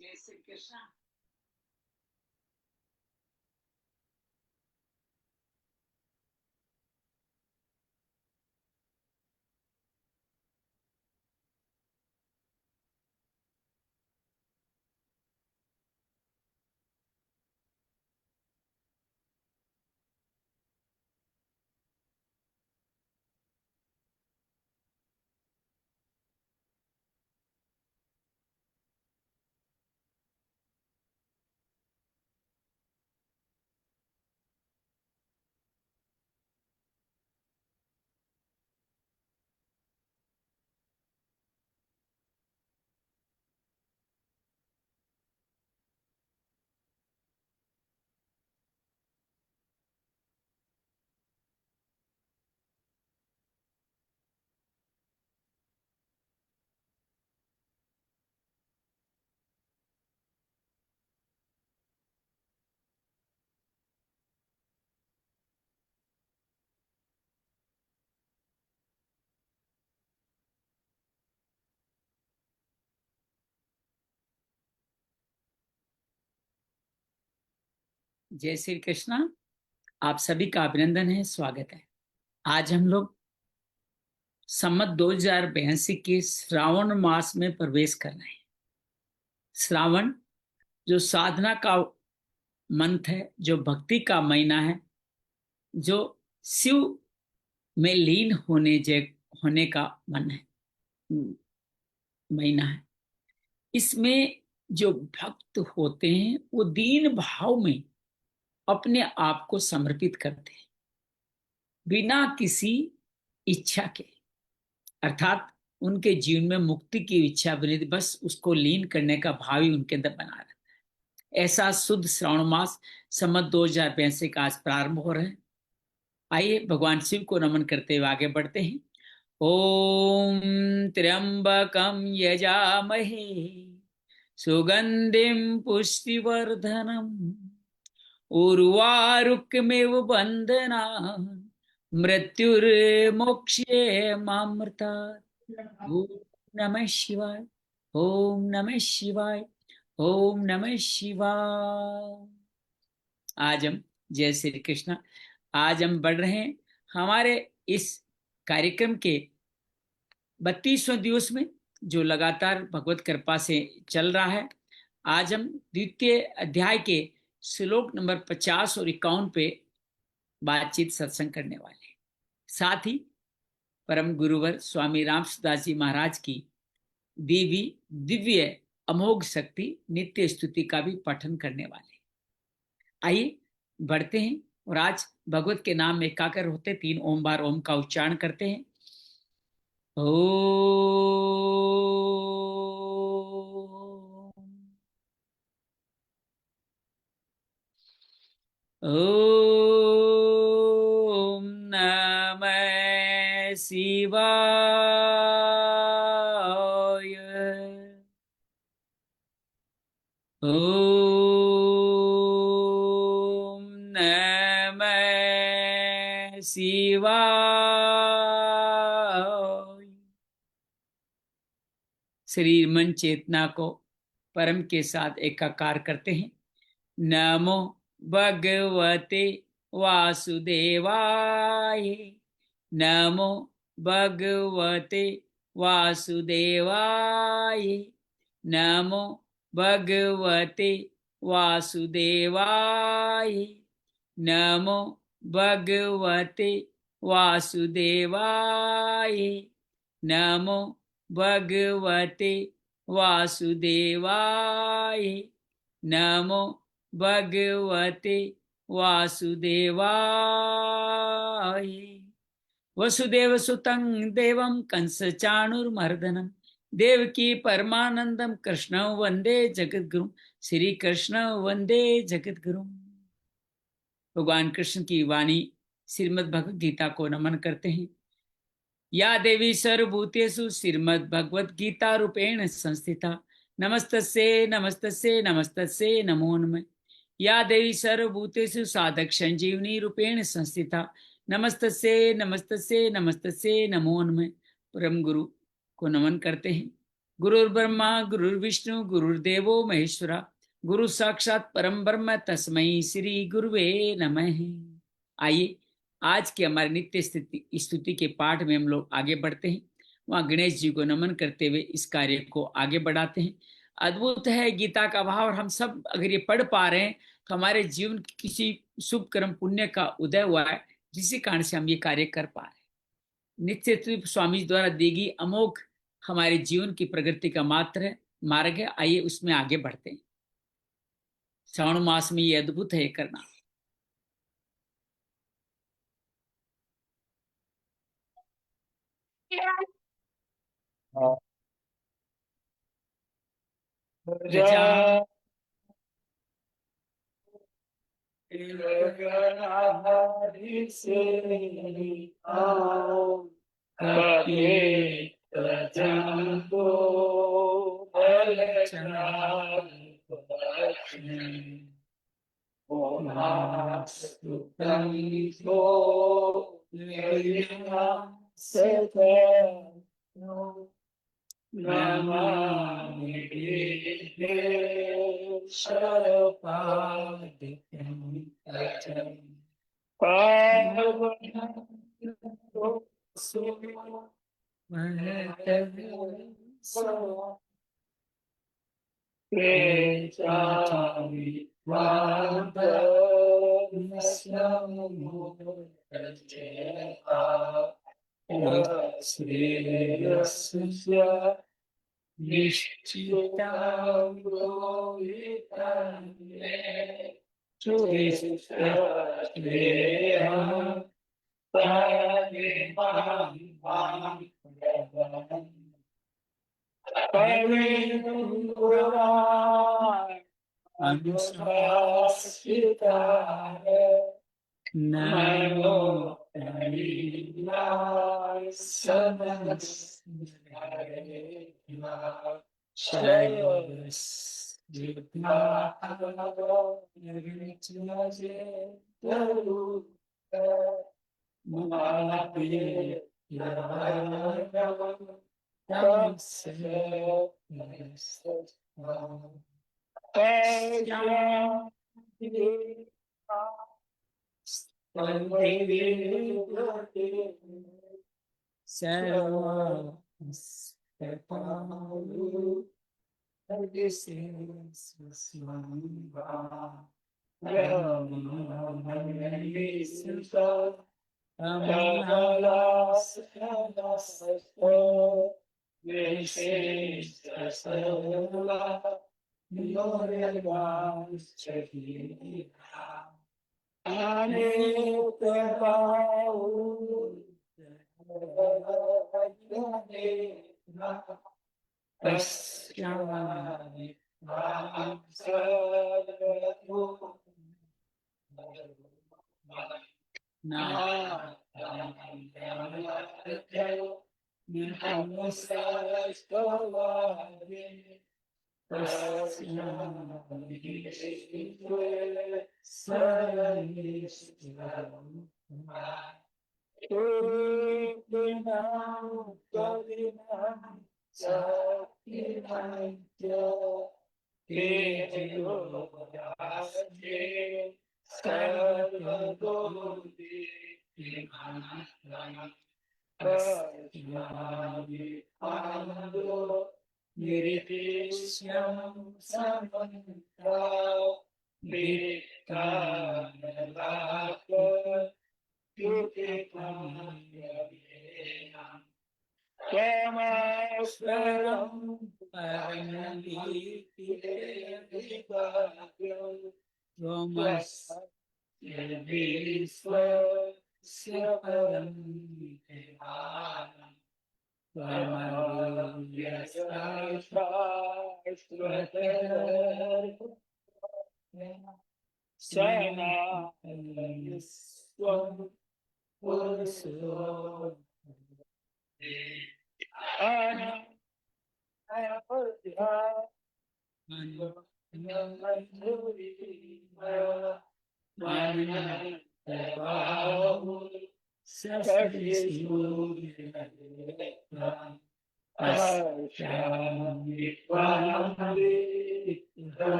जय श्री कृष्ण। जय श्री कृष्ण। आप सभी का अभिनंदन है, स्वागत है। आज हम लोग संमत 2082 के श्रावण मास में प्रवेश कर रहे हैं। श्रावण जो साधना का मंथ है, जो भक्ति का महीना है, जो शिव में लीन होने का मन है, महीना है। इसमें जो भक्त होते हैं वो दीन भाव में अपने आप को समर्पित करते हैं, बिना किसी इच्छा के। अर्थात उनके जीवन में मुक्ति की इच्छा बनी थी, बस उसको लीन करने का भाव ही उनके अंदर बना रहता है। ऐसा शुद्ध श्रावण मास संमत 2082 का आज प्रारंभ हो रहा है। आइए भगवान शिव को नमन करते हुए आगे बढ़ते हैं। ओम त्र्यंबकम यजामहे सुगंधिम पुष्टिवर्धनम उर्वारुकमेव बंधना मृत्युर्मोक्षे मामृतात्। ओम नमः शिवाय। ओम नमः शिवाय। ओम नमः शिवाय। आज हम, जय श्री कृष्ण, आज हम बढ़ रहे हैं हमारे इस कार्यक्रम के 32वें दिवस में, जो लगातार भगवत कृपा से चल रहा है। आज हम द्वितीय अध्याय के श्लोक नंबर 50 और 51 पे बातचीत सत्संग करने वाले हैं। साथ ही परम गुरुवर स्वामी राम सुदास जी महाराज की देवी दिव्य अमोघ शक्ति नित्य स्तुति का भी पठन करने वाले हैं। आइए बढ़ते हैं और आज भगवत के नाम में एकाग्र होते 3 ओम बार ओम का उच्चारण करते हैं। ओ ओम नमः शिवाय। ओम नमः शिवाय। शरीर मन चेतना को परम के साथ एकाकार करते हैं। नमो भगवते वासुदेवाय। नमो भगवते वासुदेवाय। नमो भगवते वासुदेवाय। नमो भगवते वासुदेवाय। नमो भगवते वासुदेवाय। नमो भगवते वासुदेवाय। वसुदेव सुतं देवं कंस चाणूरमर्दनम देवकी परमानंदम कृष्ण वंदे जगद्गुरु। श्री कृष्ण वंदे जगद्गुरु। भगवान कृष्ण की वाणी श्रीमद् भगवद गीता को नमन करते हैं। या देवी सर्वभूतेषु श्रीमद् भगवद गीता रूपेण संस्थिता नमस्तस्ये नमस्तस्ये नमस्तस्ये नमो नमः। या देवी सर्वभूतेषु साधक संजीवनी रूपेण संस्थिता नमस्तस्ये नमस्तस्ये नमस्तस्ये नमो नमः। परम गुरु को नमन करते हैं। गुरुर्ब्रह्मा गुरुर्विष्णु गुरुर्देवो महेश्वरा, गुरु साक्षात परम ब्रह्म तस्मै श्री गुरुवे नमः। आइए आज के हमारे नित्य स्तुति स्तुति के पाठ में हम लोग आगे बढ़ते हैं। वहाँ गणेश जी को नमन करते हुए इस कार्य को आगे बढ़ाते हैं। अद्भुत है गीता का भाव, और हम सब अगर ये पढ़ पा रहे हैं तो हमारे जीवन की किसी शुभ कर्म पुण्य का उदय हुआ है, जिसी कारण से हम ये कार्य कर पा रहे हैं। नित्य स्तुति स्वामी जी द्वारा दी गई अमोघ हमारे जीवन की प्रगति का मार्ग है। आइए उसमें आगे बढ़ते हैं। श्रावण मास में ये अद्भुत है करना। प्रजा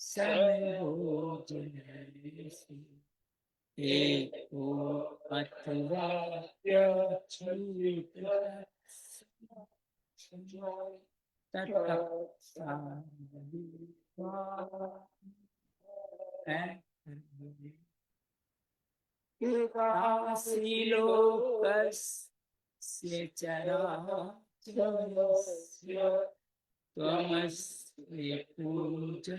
समभोजन से एको अथवा अच्युत लोकस्य चराचरस्य त्वमस्य पूज्य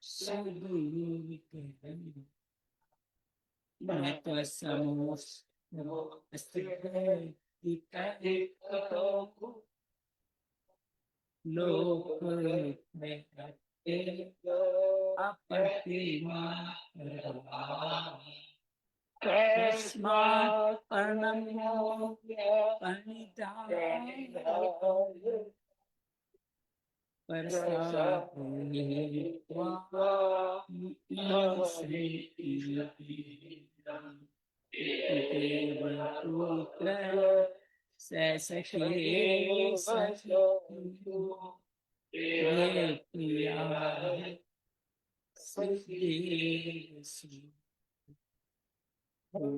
सदुर्गम् मैं तो लोक में तस्मात् प्रणम्य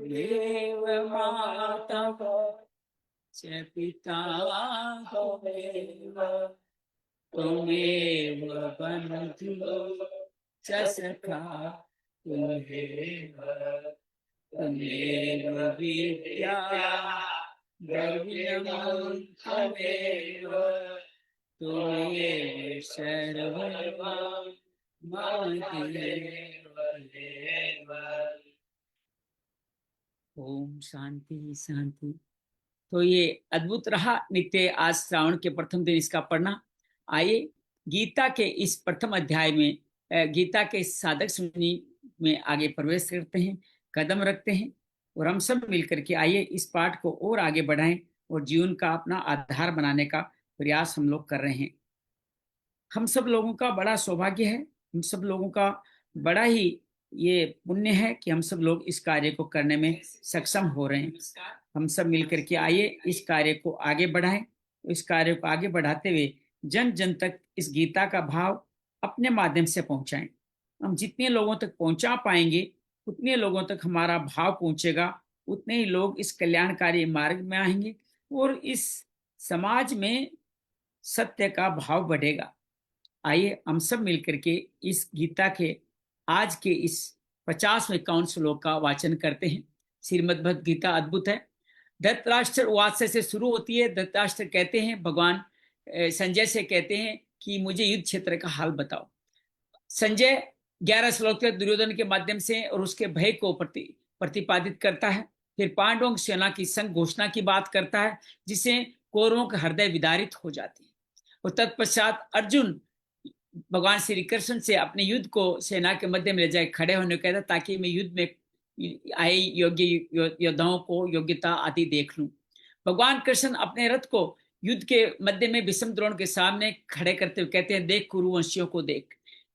देव माता च पिता त्वमेव बन्धु च सखा त्वमेव विद्या द्रविणं त्वमेव त्वमेव सर्वं मम देव। ओम शांति शांति। तो ये अद्भुत रहा नित्य आज श्रावण के प्रथम दिन इसका पढ़ना। आइए गीता के इस प्रथम अध्याय में गीता के साधक सुनी में आगे प्रवेश करते हैं, कदम रखते हैं और हम सब मिलकर के आइए इस पाठ को और आगे बढ़ाएं और जीवन का अपना आधार बनाने का प्रयास हम लोग कर रहे हैं। हम सब लोगों का बड़ा सौभाग्य है, हम सब लोगों का बड़ा ही ये पुण्य है कि हम सब लोग इस कार्य को करने में सक्षम हो रहे हैं। हम सब मिलकर के आइए इस कार्य को आगे बढ़ाएं। इस कार्य को आगे बढ़ाते हुए जन जन तक इस गीता का भाव अपने माध्यम से पहुंचाएं। हम जितने लोगों तक पहुंचा पाएंगे उतने लोगों तक हमारा भाव पहुंचेगा, उतने ही लोग इस कल्याणकारी मार्ग में आएंगे और इस समाज में सत्य का भाव बढ़ेगा। आइए हम सब मिलकर के इस गीता के आज के इस 50वें श्लोक का वाचन करते हैं। श्रीमद् भगवद गीता अद्भुत है। धृतराष्ट्र उवाच से शुरू होती है। धृतराष्ट्र कहते हैं, भगवान संजय से कहते हैं कि मुझे युद्ध क्षेत्र का हाल बताओ। संजय 11 श्लोक तक दुर्योधन के माध्यम से और उसके भय को प्रतिपादित करता है। फिर पांडवों की सेना की संघ घोषणा की बात करता है जिससे कौरवों का हृदय विदारित हो जाती है। और तत्पश्चात अर्जुन भगवान श्री कृष्ण से अपने युद्ध को सेना के मध्य में ले जाए खड़े होने को कहता ताकि मैं युद्ध में आए योग्य योद्धाओं को योग्यता आदि देख लूं। भगवान कृष्ण अपने रथ को युद्ध के मध्य में भीष्म द्रोण के सामने खड़े करते हुए कहते हैं, देख कुरुवंशियों को देख।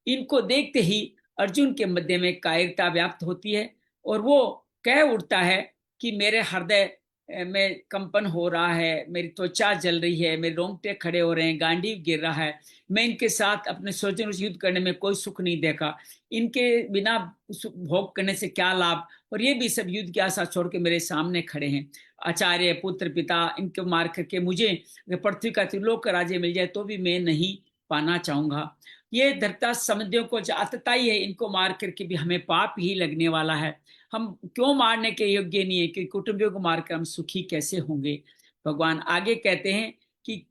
इनको देखते ही अर्जुन के मध्य में कायरता व्याप्त होती है और वो कह उठता है कि मेरे हृदय में कंपन हो रहा है, मेरी त्वचा जल रही है, मेरे रोंगटे खड़े हो रहे हैं, गांडीव गिर रहा है। मैं इनके साथ अपने स्वजन युद्ध करने में कोई सुख नहीं देखा, इनके बिना भोग करने से क्या लाभ, और ये भी सब युद्ध की आशा छोड़ के मेरे सामने खड़े हैं। आचार्य पुत्र पिता इनको मार करके मुझे पृथ्वी का त्रिलोक का राज्य मिल जाए तो भी मैं नहीं पाना चाहूंगा। ये धरता समझियों को जातता ही है, इनको मार करके भी हमें पाप ही लगने वाला है। हम क्यों मारने के योग्य नहीं है कि कुटुंबियों को मारकर हम सुखी कैसे होंगे। भगवान आगे कहते हैं कि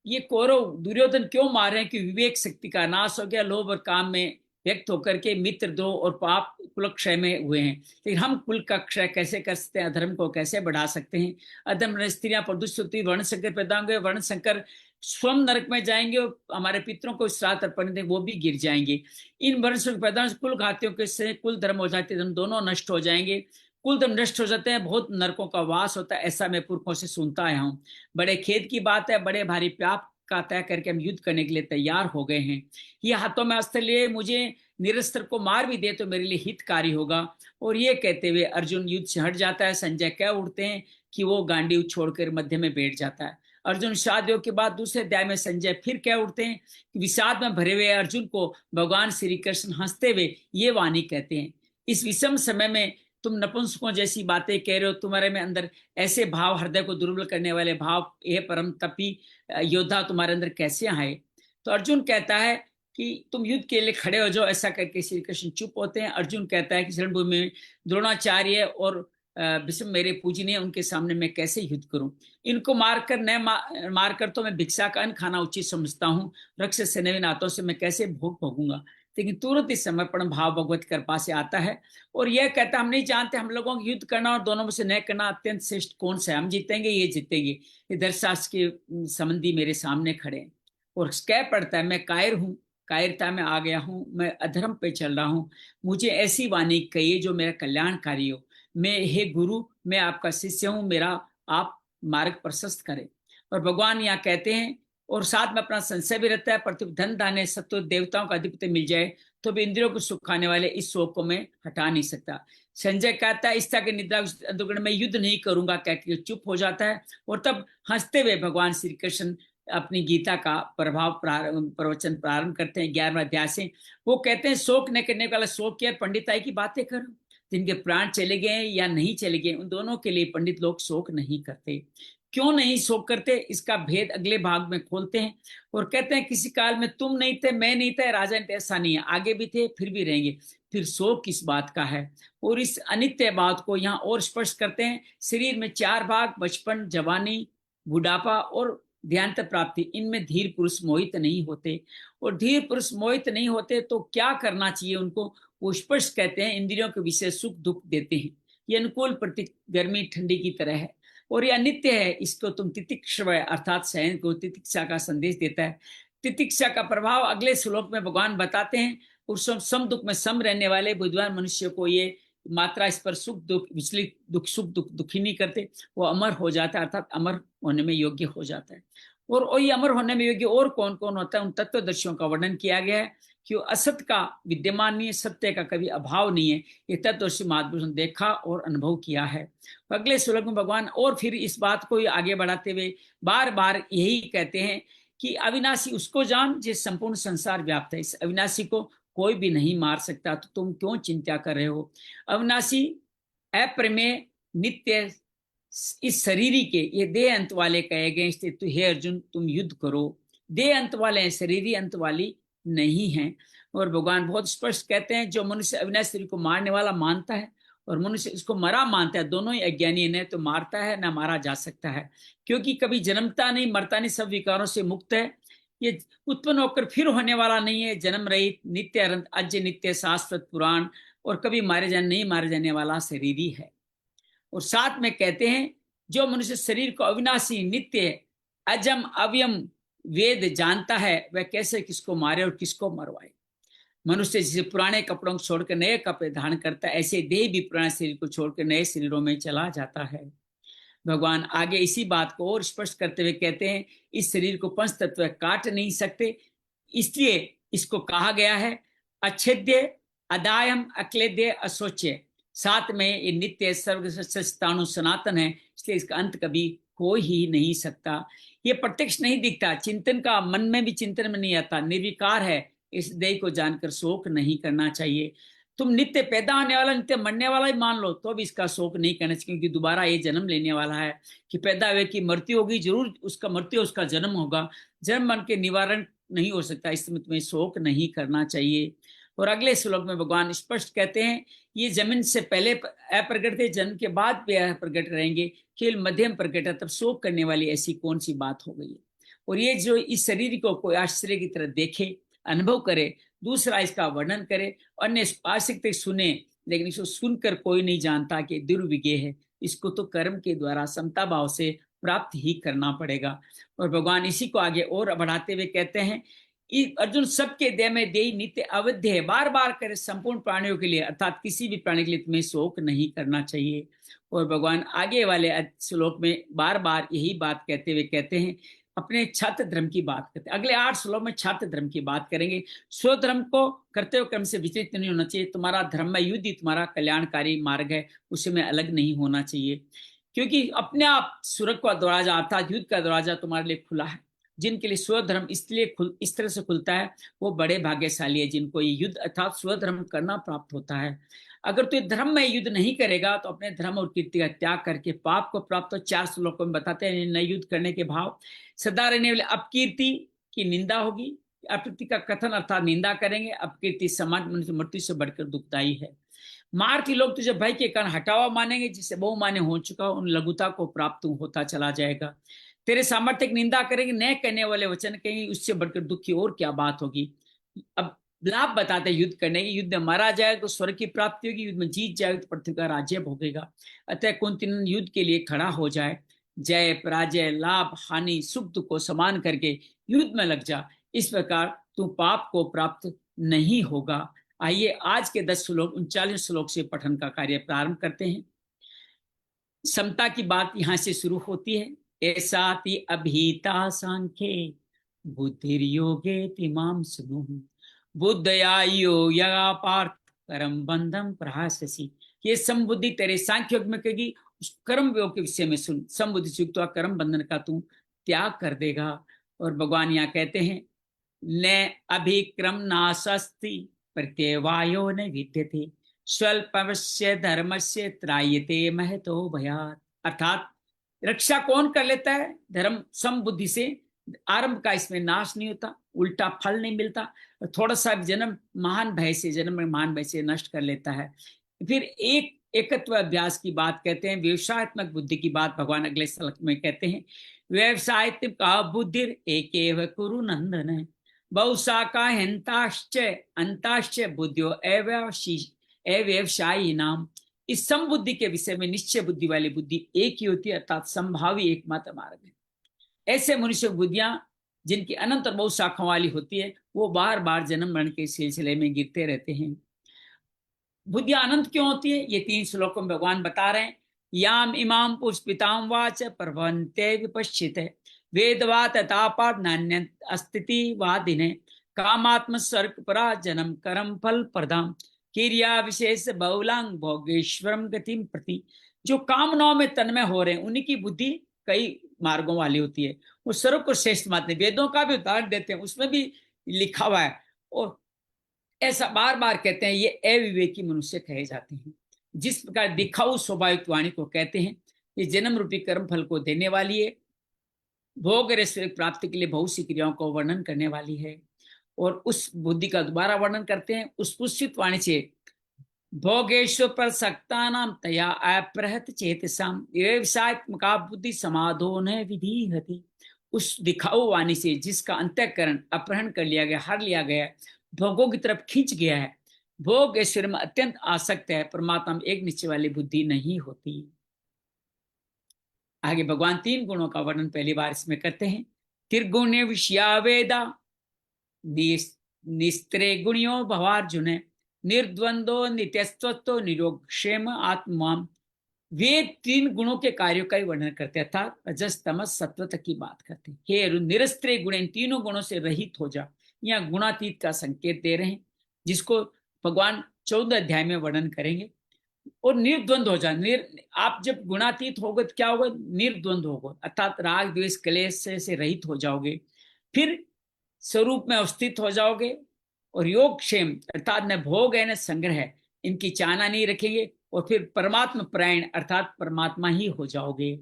ये कौरव दुर्योधन क्यों मार रहे हैं कि विवेक शक्ति का नाश हो गया, लोभ और काम में व्यक्त होकर के मित्र द्रोह और पाप कुल क्षय में हुए हैं। लेकिन हम कुल का क्षय कैसे कर सकते हैं, अधर्म को कैसे बढ़ा सकते हैं। अधर्म स्त्रियां प्रदुष्ट वर्ण संकर पैदा होंगे, वर्ण संकर स्वयं नरक में जाएंगे और हमारे पितरों को श्राद्ध अर्पण देंगे वो भी गिर जाएंगे। इन वर्ण संकर पैदा कुल घातियों के से कुल धर्म हो जाते हैं, दोनों नष्ट हो जाएंगे। कुल धर्म नष्ट हो जाते हैं, बहुत नरकों का वास होता है, ऐसा मैं पुरखों से सुनता आया हूँ। बड़े खेद की बात है, बड़े भारी पाप का तय करके हम युद्ध करने के लिए तैयार हो गए हैं। ये हाथों में अस्त्र लिए मुझे निरस्त्र को मार भी दे तो मेरे लिए हितकारी होगा। और ये कहते हुए अर्जुन युद्ध से हट जाता है। संजय कह उठते हैं कि वो गांडीव छोड़कर मध्य में बैठ जाता है। अर्जुन विषाद योग के बाद दूसरे अध्याय में संजय फिर कह उठते हैं कि विषाद में भरे हुए अर्जुन को भगवान श्री कृष्ण हंसते हुए ये वाणी कहते हैं, इस विषम समय में तुम नपुंसकों जैसी बातें कह रहे हो, तुम्हारे में अंदर ऐसे भाव, हृदय को दुर्बल करने वाले भाव, ये परम तपी योद्धा तुम्हारे अंदर कैसे आए। तो अर्जुन कहता है कि तुम युद्ध के लिए खड़े हो जाओ। ऐसा करके श्री कृष्ण चुप होते हैं। अर्जुन कहता है कि रणभूमि में द्रोणाचार्य और भीष्म मेरे पूजनीय, उनके सामने मैं कैसे युद्ध करूं। इनको मारकर न मारकर तो मैं भिक्षा का अन्न खाना उचित समझता हूँ, रक्त से नवीन हाथों से मैं कैसे भोग भोगूंगा। लेकिन तुरंत इस समर्पण भाव भगवत कृपा से आता है और यह कहता, हम नहीं जानते हम लोगों को युद्ध करना और दोनों में से न करना अत्यंत श्रेष्ठ कौन सा है, हम जीतेंगे ये जीतेंगे। ये धर्मशास्त्र के संबंधी मेरे सामने खड़े हैं और कह पड़ता है, मैं कायर हूँ, कायरता में आ गया हूँ, मैं अधर्म पे चल रहा हूँ, मुझे ऐसी वाणी कहिए जो मेरा कल्याणकारी हो। मैं, हे गुरु, मैं आपका शिष्य हूँ, मेरा आप मार्ग प्रशस्त करें। और भगवान यहाँ कहते हैं, और साथ में अपना संशय भी रहता है, प्रतिप धन दाने सत्व देवताओं का अधिपति मिल जाए तो भी इंद्रियों को सुख खाने वाले इस शोक को मैं हटा नहीं सकता। संजय कहता है, इस तरह के निद्रा अंधुगण में युद्ध नहीं करूंगा कहकर चुप हो जाता है। और तब हंसते हुए भगवान श्री कृष्ण अपनी गीता का प्रवचन प्रारंभ करते हैं 11वें अध्याय से। वो कहते हैं, शोक न करने वाला शोक की पंडिताई की बातें करो, जिनके प्राण चले गए या नहीं चले गए उन दोनों के लिए पंडित लोग शोक नहीं करते। क्यों नहीं शोक करते, इसका भेद अगले भाग में खोलते हैं और कहते हैं, किसी काल में तुम नहीं थे, मैं नहीं था, राजा नहीं, ऐसा नहीं है, आगे भी थे फिर भी रहेंगे, फिर शोक किस बात का है। और इस अनित्य बात को यहाँ और स्पष्ट करते हैं, शरीर में 4 भाग, बचपन, जवानी, बुढ़ापा और ध्यानता प्राप्ति, इनमें धीर पुरुष मोहित नहीं होते। और धीर पुरुष मोहित नहीं होते तो क्या करना चाहिए उनको, वो स्पष्ट कहते हैं, इंद्रियों के विषय सुख दुख देते हैं, ये अनुकूल प्रति गर्मी ठंडी की तरह है और ये अनित्य है, इसको तुम तितिक्षा अर्थात सहन को तितिक्षा का संदेश देता है। तितिक्षा का प्रभाव अगले श्लोक में भगवान बताते हैं, उस सम दुख में सम रहने वाले बुद्धिमान मनुष्य को ये मात्रा इस पर सुख दुख विचलित दुख सुख दुख दुखी नहीं करते, वो अमर हो जाता है, अर्थात अमर होने में योग्य हो जाता है। और वही अमर होने में योग्य और कौन कौन होता है, उन तत्वदर्शियों का वर्णन किया गया है कि असत का विद्यमान नहीं है, सत्य का कभी अभाव नहीं है, ये तत्वदर्शी महापुरुषों ने देखा और अनुभव किया है। अगले श्लोक में भगवान और फिर इस बात को आगे बढ़ाते हुए बार बार यही कहते हैं कि अविनाशी उसको जान जिस संपूर्ण संसार व्याप्त है, इस अविनाशी को कोई भी नहीं मार सकता, तो तुम क्यों चिंता कर रहे हो। अविनाशी, अप्रमेय, नित्य, इस शरीरी के ये देह अंत वाले कहे गए, इसलिए तो हे अर्जुन तुम युद्ध करो। देह अंत वाले हैं, शरीरी अंत वाली नहीं है। और भगवान बहुत स्पष्ट कहते हैं, जो मनुष्य अविनाशी को मारने वाला मानता है और मनुष्य इसको मरा मानता है, दोनों ही अज्ञानी है, न तो मारता है न मारा जा सकता है, क्योंकि कभी जन्मता नहीं, मरता नहीं, सब विकारों से मुक्त है। ये उत्पन्न होकर फिर होने वाला नहीं है, जन्म रहित, नित्य अनंत, अज्य नित्य, शाश्वत, पुराण और कभी मारे जाने नहीं मारे जाने वाला शरीरी है। और साथ में कहते हैं, जो मनुष्य शरीर को अविनाशी, नित्य, अजम, अव्यम वेद जानता है, वह कैसे किसको मारे और किसको मरवाए। मनुष्य जिसे पुराने कपड़ों को छोड़कर नए कपड़े धारण करता है, ऐसे देह भी पुराने शरीर को छोड़कर नए शरीरों में चला जाता है। भगवान आगे इसी बात को और स्पष्ट करते हुए कहते हैं, इस शरीर को पंच तत्व काट नहीं सकते, इसलिए इसको कहा गया है अच्छेद्य, अदायम, अक्लेद्य, अशोच्य। साथ में ये नित्य, सर्व सनातन सनातन है, इसलिए इसका अंत कभी हो ही नहीं सकता। ये प्रत्यक्ष नहीं दिखता, चिंतन का मन में भी चिंतन में नहीं आता, निर्विकार है, इस देह को जानकर शोक नहीं करना चाहिए। तुम नित्य पैदा होने वाला, नित्य मरने वाला ही मान लो तो भी इसका शोक नहीं करना चाहिए, क्योंकि दोबारा ये जन्म लेने वाला है कि पैदा हुए की मृत्यु होगी, जरूर उसका मृत्यु, उसका जन्म होगा, जन्म मन के निवारण नहीं हो सकता, इसमें तुम्हें शोक नहीं करना चाहिए। और अगले श्लोक में भगवान स्पष्ट कहते हैं, ये जमीन से पहले अप्रगट थे, जन्म के बाद भी अप्रगट रहेंगे, केवल मध्यम प्रगट है, तब शोक करने वाली ऐसी कौन सी बात हो गई है। और ये जो इस शरीर को कोई आश्चर्य की तरह देखे, अनुभव करे, दूसरा इसका वर्णन करे, अन्य आशिक सुने, लेकिन इसको सुनकर कोई नहीं जानता कि दुर्विज्ञ है, इसको तो कर्म के द्वारा समता भाव से प्राप्त ही करना पड़ेगा। और भगवान इसी को आगे और बढ़ाते हुए कहते हैं, अर्जुन सबके देह में देही नित्य अवध्य है, बार बार करे संपूर्ण प्राणियों के लिए, अर्थात किसी भी प्राणी के लिए तुम्हें शोक नहीं करना चाहिए। और भगवान आगे वाले श्लोक में बार बार यही बात कहते हुए कहते हैं, अपने छात्र धर्म की बात करते हैं। अगले 8 श्लोक में छात्र धर्म की बात करेंगे। स्वधर्म को करते हुए क्रम से विचलित नहीं होना चाहिए, तुम्हारा धर्म में युद्ध ही तुम्हारा कल्याणकारी मार्ग है, उससे में अलग नहीं होना चाहिए। क्योंकि अपने आप स्वर्ग का दरवाजा अर्थात युद्ध का दरवाजा तुम्हारे लिए खुला है। जिनके लिए स्वधर्म इसलिए इस तरह से खुलता है वो बड़े भाग्यशाली है, जिनको ये युद्ध अर्थात स्वधर्म करना प्राप्त होता है। अगर तू धर्म में युद्ध नहीं करेगा तो अपने धर्म और कीर्ति का त्याग करके पाप को प्राप्त हो। 4 श्लोकों में बताते हैं नए युद्ध करने के भाव। सदा रहने वाले अपकीर्ति की निंदा होगी। अपकीर्ति का कथन अर्थात निंदा करेंगे। अपकीर्ति समाज मनुष्य मृत्यु से बढ़कर दुखदायी है। मार्ग लोग तुझे भय के कारण हटावा मानेंगे, जिससे बहुमान्य हो चुका उन लघुता को प्राप्त होता चला जाएगा। तेरे सामर्थ्य की निंदा करेंगे, न कहने वाले वचन कहेंगे, उससे बढ़कर दुख की और क्या बात होगी। अब लाभ बताते युद्ध करने की। युद्ध में मारा जाए तो स्वर्ग की प्राप्ति होगी, युद्ध में जीत जाए तो पृथ्वी का राज्य भोगेगा। अतः कुंती युद्ध के लिए खड़ा हो जाए। जय पराजय लाभ हानि सुख दुख को समान करके युद्ध में लग जा। इस प्रकार तू पाप को प्राप्त नहीं होगा। आइए आज के 10 श्लोक 39 श्लोक से पठन का कार्य प्रारंभ करते हैं। समता की बात यहां से शुरू होती है। ऐसा ति अभीता सांख्ये बुद्धिर्योगे तिमाम सुनु बुद्धया योगा पार्थ कर्म बंधम प्रहाससी। ये समबुद्धि तेरे सांख्य योग में कहेगी, उस कर्म योग के विषय में सुन। समबुद्धि से युक्त कर्म बंधन का तू त्याग कर देगा। और भगवान यहाँ कहते हैं न अभिक्रम नाशस्ति प्रत्यवायो न विद्यते स्वल्पवश्य धर्मस्य त्रायते महतो भयात्। अर्थात रक्षा कौन कर लेता है? धर्म समबुद्धि से आरंभ का इसमें नाश नहीं होता, उल्टा फल नहीं मिलता। थोड़ा सा जन्म महान भय से नष्ट कर लेता है। फिर एक एकत्व अभ्यास की बात कहते हैं। व्यवसायत्मक बुद्धि की बात भगवान अगले श्लोक में कहते हैं। व्यवसायत्मक का बुद्धिर एकेव कुरु नंदन बहुशाखा हंताश्च अंताश्च बुद्धियो अव्यवसायी नाम। इस समबुद्धि के विषय में निश्चय बुद्धि वाली बुद्धि एक ही होती है, अर्थात संभावी एकमात्र मार्ग है। ऐसे मनुष्य बुद्धियां जिनकी अनंत और बहुत शाखाओं वाली होती है वो बार बार जन्म मरण के सिलसिले में गिरते रहते हैं। बुद्धियां अनंत क्यों होती है ये 3 श्लोकों में भगवान बता रहे हैं। याम इमाम पुष्पिताम वाच प्रभवन्ते विपश्चित वेदवा तथापाद नान्य अस्तिति वादिने कामात्म सर्ग परा जन्म कर्म फल प्रदाम क्रिया विशेष बहुलांग भोगेश्वरम गतिम प्रति। जो कामनाओं में तन्मय हो रहे हैं उन्हीं की बुद्धि कई मार्गों वाली होती है। वो सर्व को श्रेष्ठ मानते हैं। वेदों का भी उदाहरण देते हैं, उसमें भी लिखा हुआ है। और ऐसा बार बार कहते हैं ये अविवेकी मनुष्य कहे जाते हैं। जिस प्रकार दिखाऊ स्वाभाविक वाणी को कहते हैं, ये जन्म रूपी कर्म फल को देने वाली है, भोग ऐश्वर्य प्राप्ति के लिए बहुत सी क्रियाओं को वर्णन करने वाली है। और उस बुद्धि का दोबारा वर्णन करते हैं उस पुष्पित वाणी से। भोगेश्वर पर सक्ता नाम तया अप्रहत चेतसाम व्यवसायत्मका बुद्धि समाधो न विधि हति। उस दिखाऊ वाणी से जिसका अंतःकरण अपहरण कर लिया गया, हर लिया गया, भोगों की तरफ खींच गया है, भोग ऐश्वर्य में अत्यंत आसक्त है, परमात्मा में एक निश्चय वाली बुद्धि नहीं होती। आगे भगवान 3 गुणों का वर्णन पहली बार इसमें करते हैं। त्रिगुण्य विषया वेदा निस्त्रे गुणियो भवार्जुन निर्द्वंदो नित्यस्वत्व निरोगक्षेम आत्मा। वे 3 गुणों के कार्यों का ही वर्णन करते अर्थात रजस तमस सत्व तक की बात करते हैं। हे अर्जुन निरस्त्रे गुण, इन तीनों गुणों से रहित हो जा। यहाँ गुणातीत का संकेत दे रहे हैं जिसको भगवान 14 अध्याय में वर्णन करेंगे। और निर्द्वंद हो जा। आप जब गुणातीत होगे तो क्या होगा? निर्द्वंद होगा, अर्थात राग द्वेष क्लेश से रहित हो जाओगे। फिर स्वरूप में अवस्थित हो जाओगे। और योग क्षेम अर्थात न भोग है न संग्रह है, इनकी चाहना नहीं रखेंगे। और फिर परमात्मा प्रायण अर्थात परमात्मा ही हो जाओगे।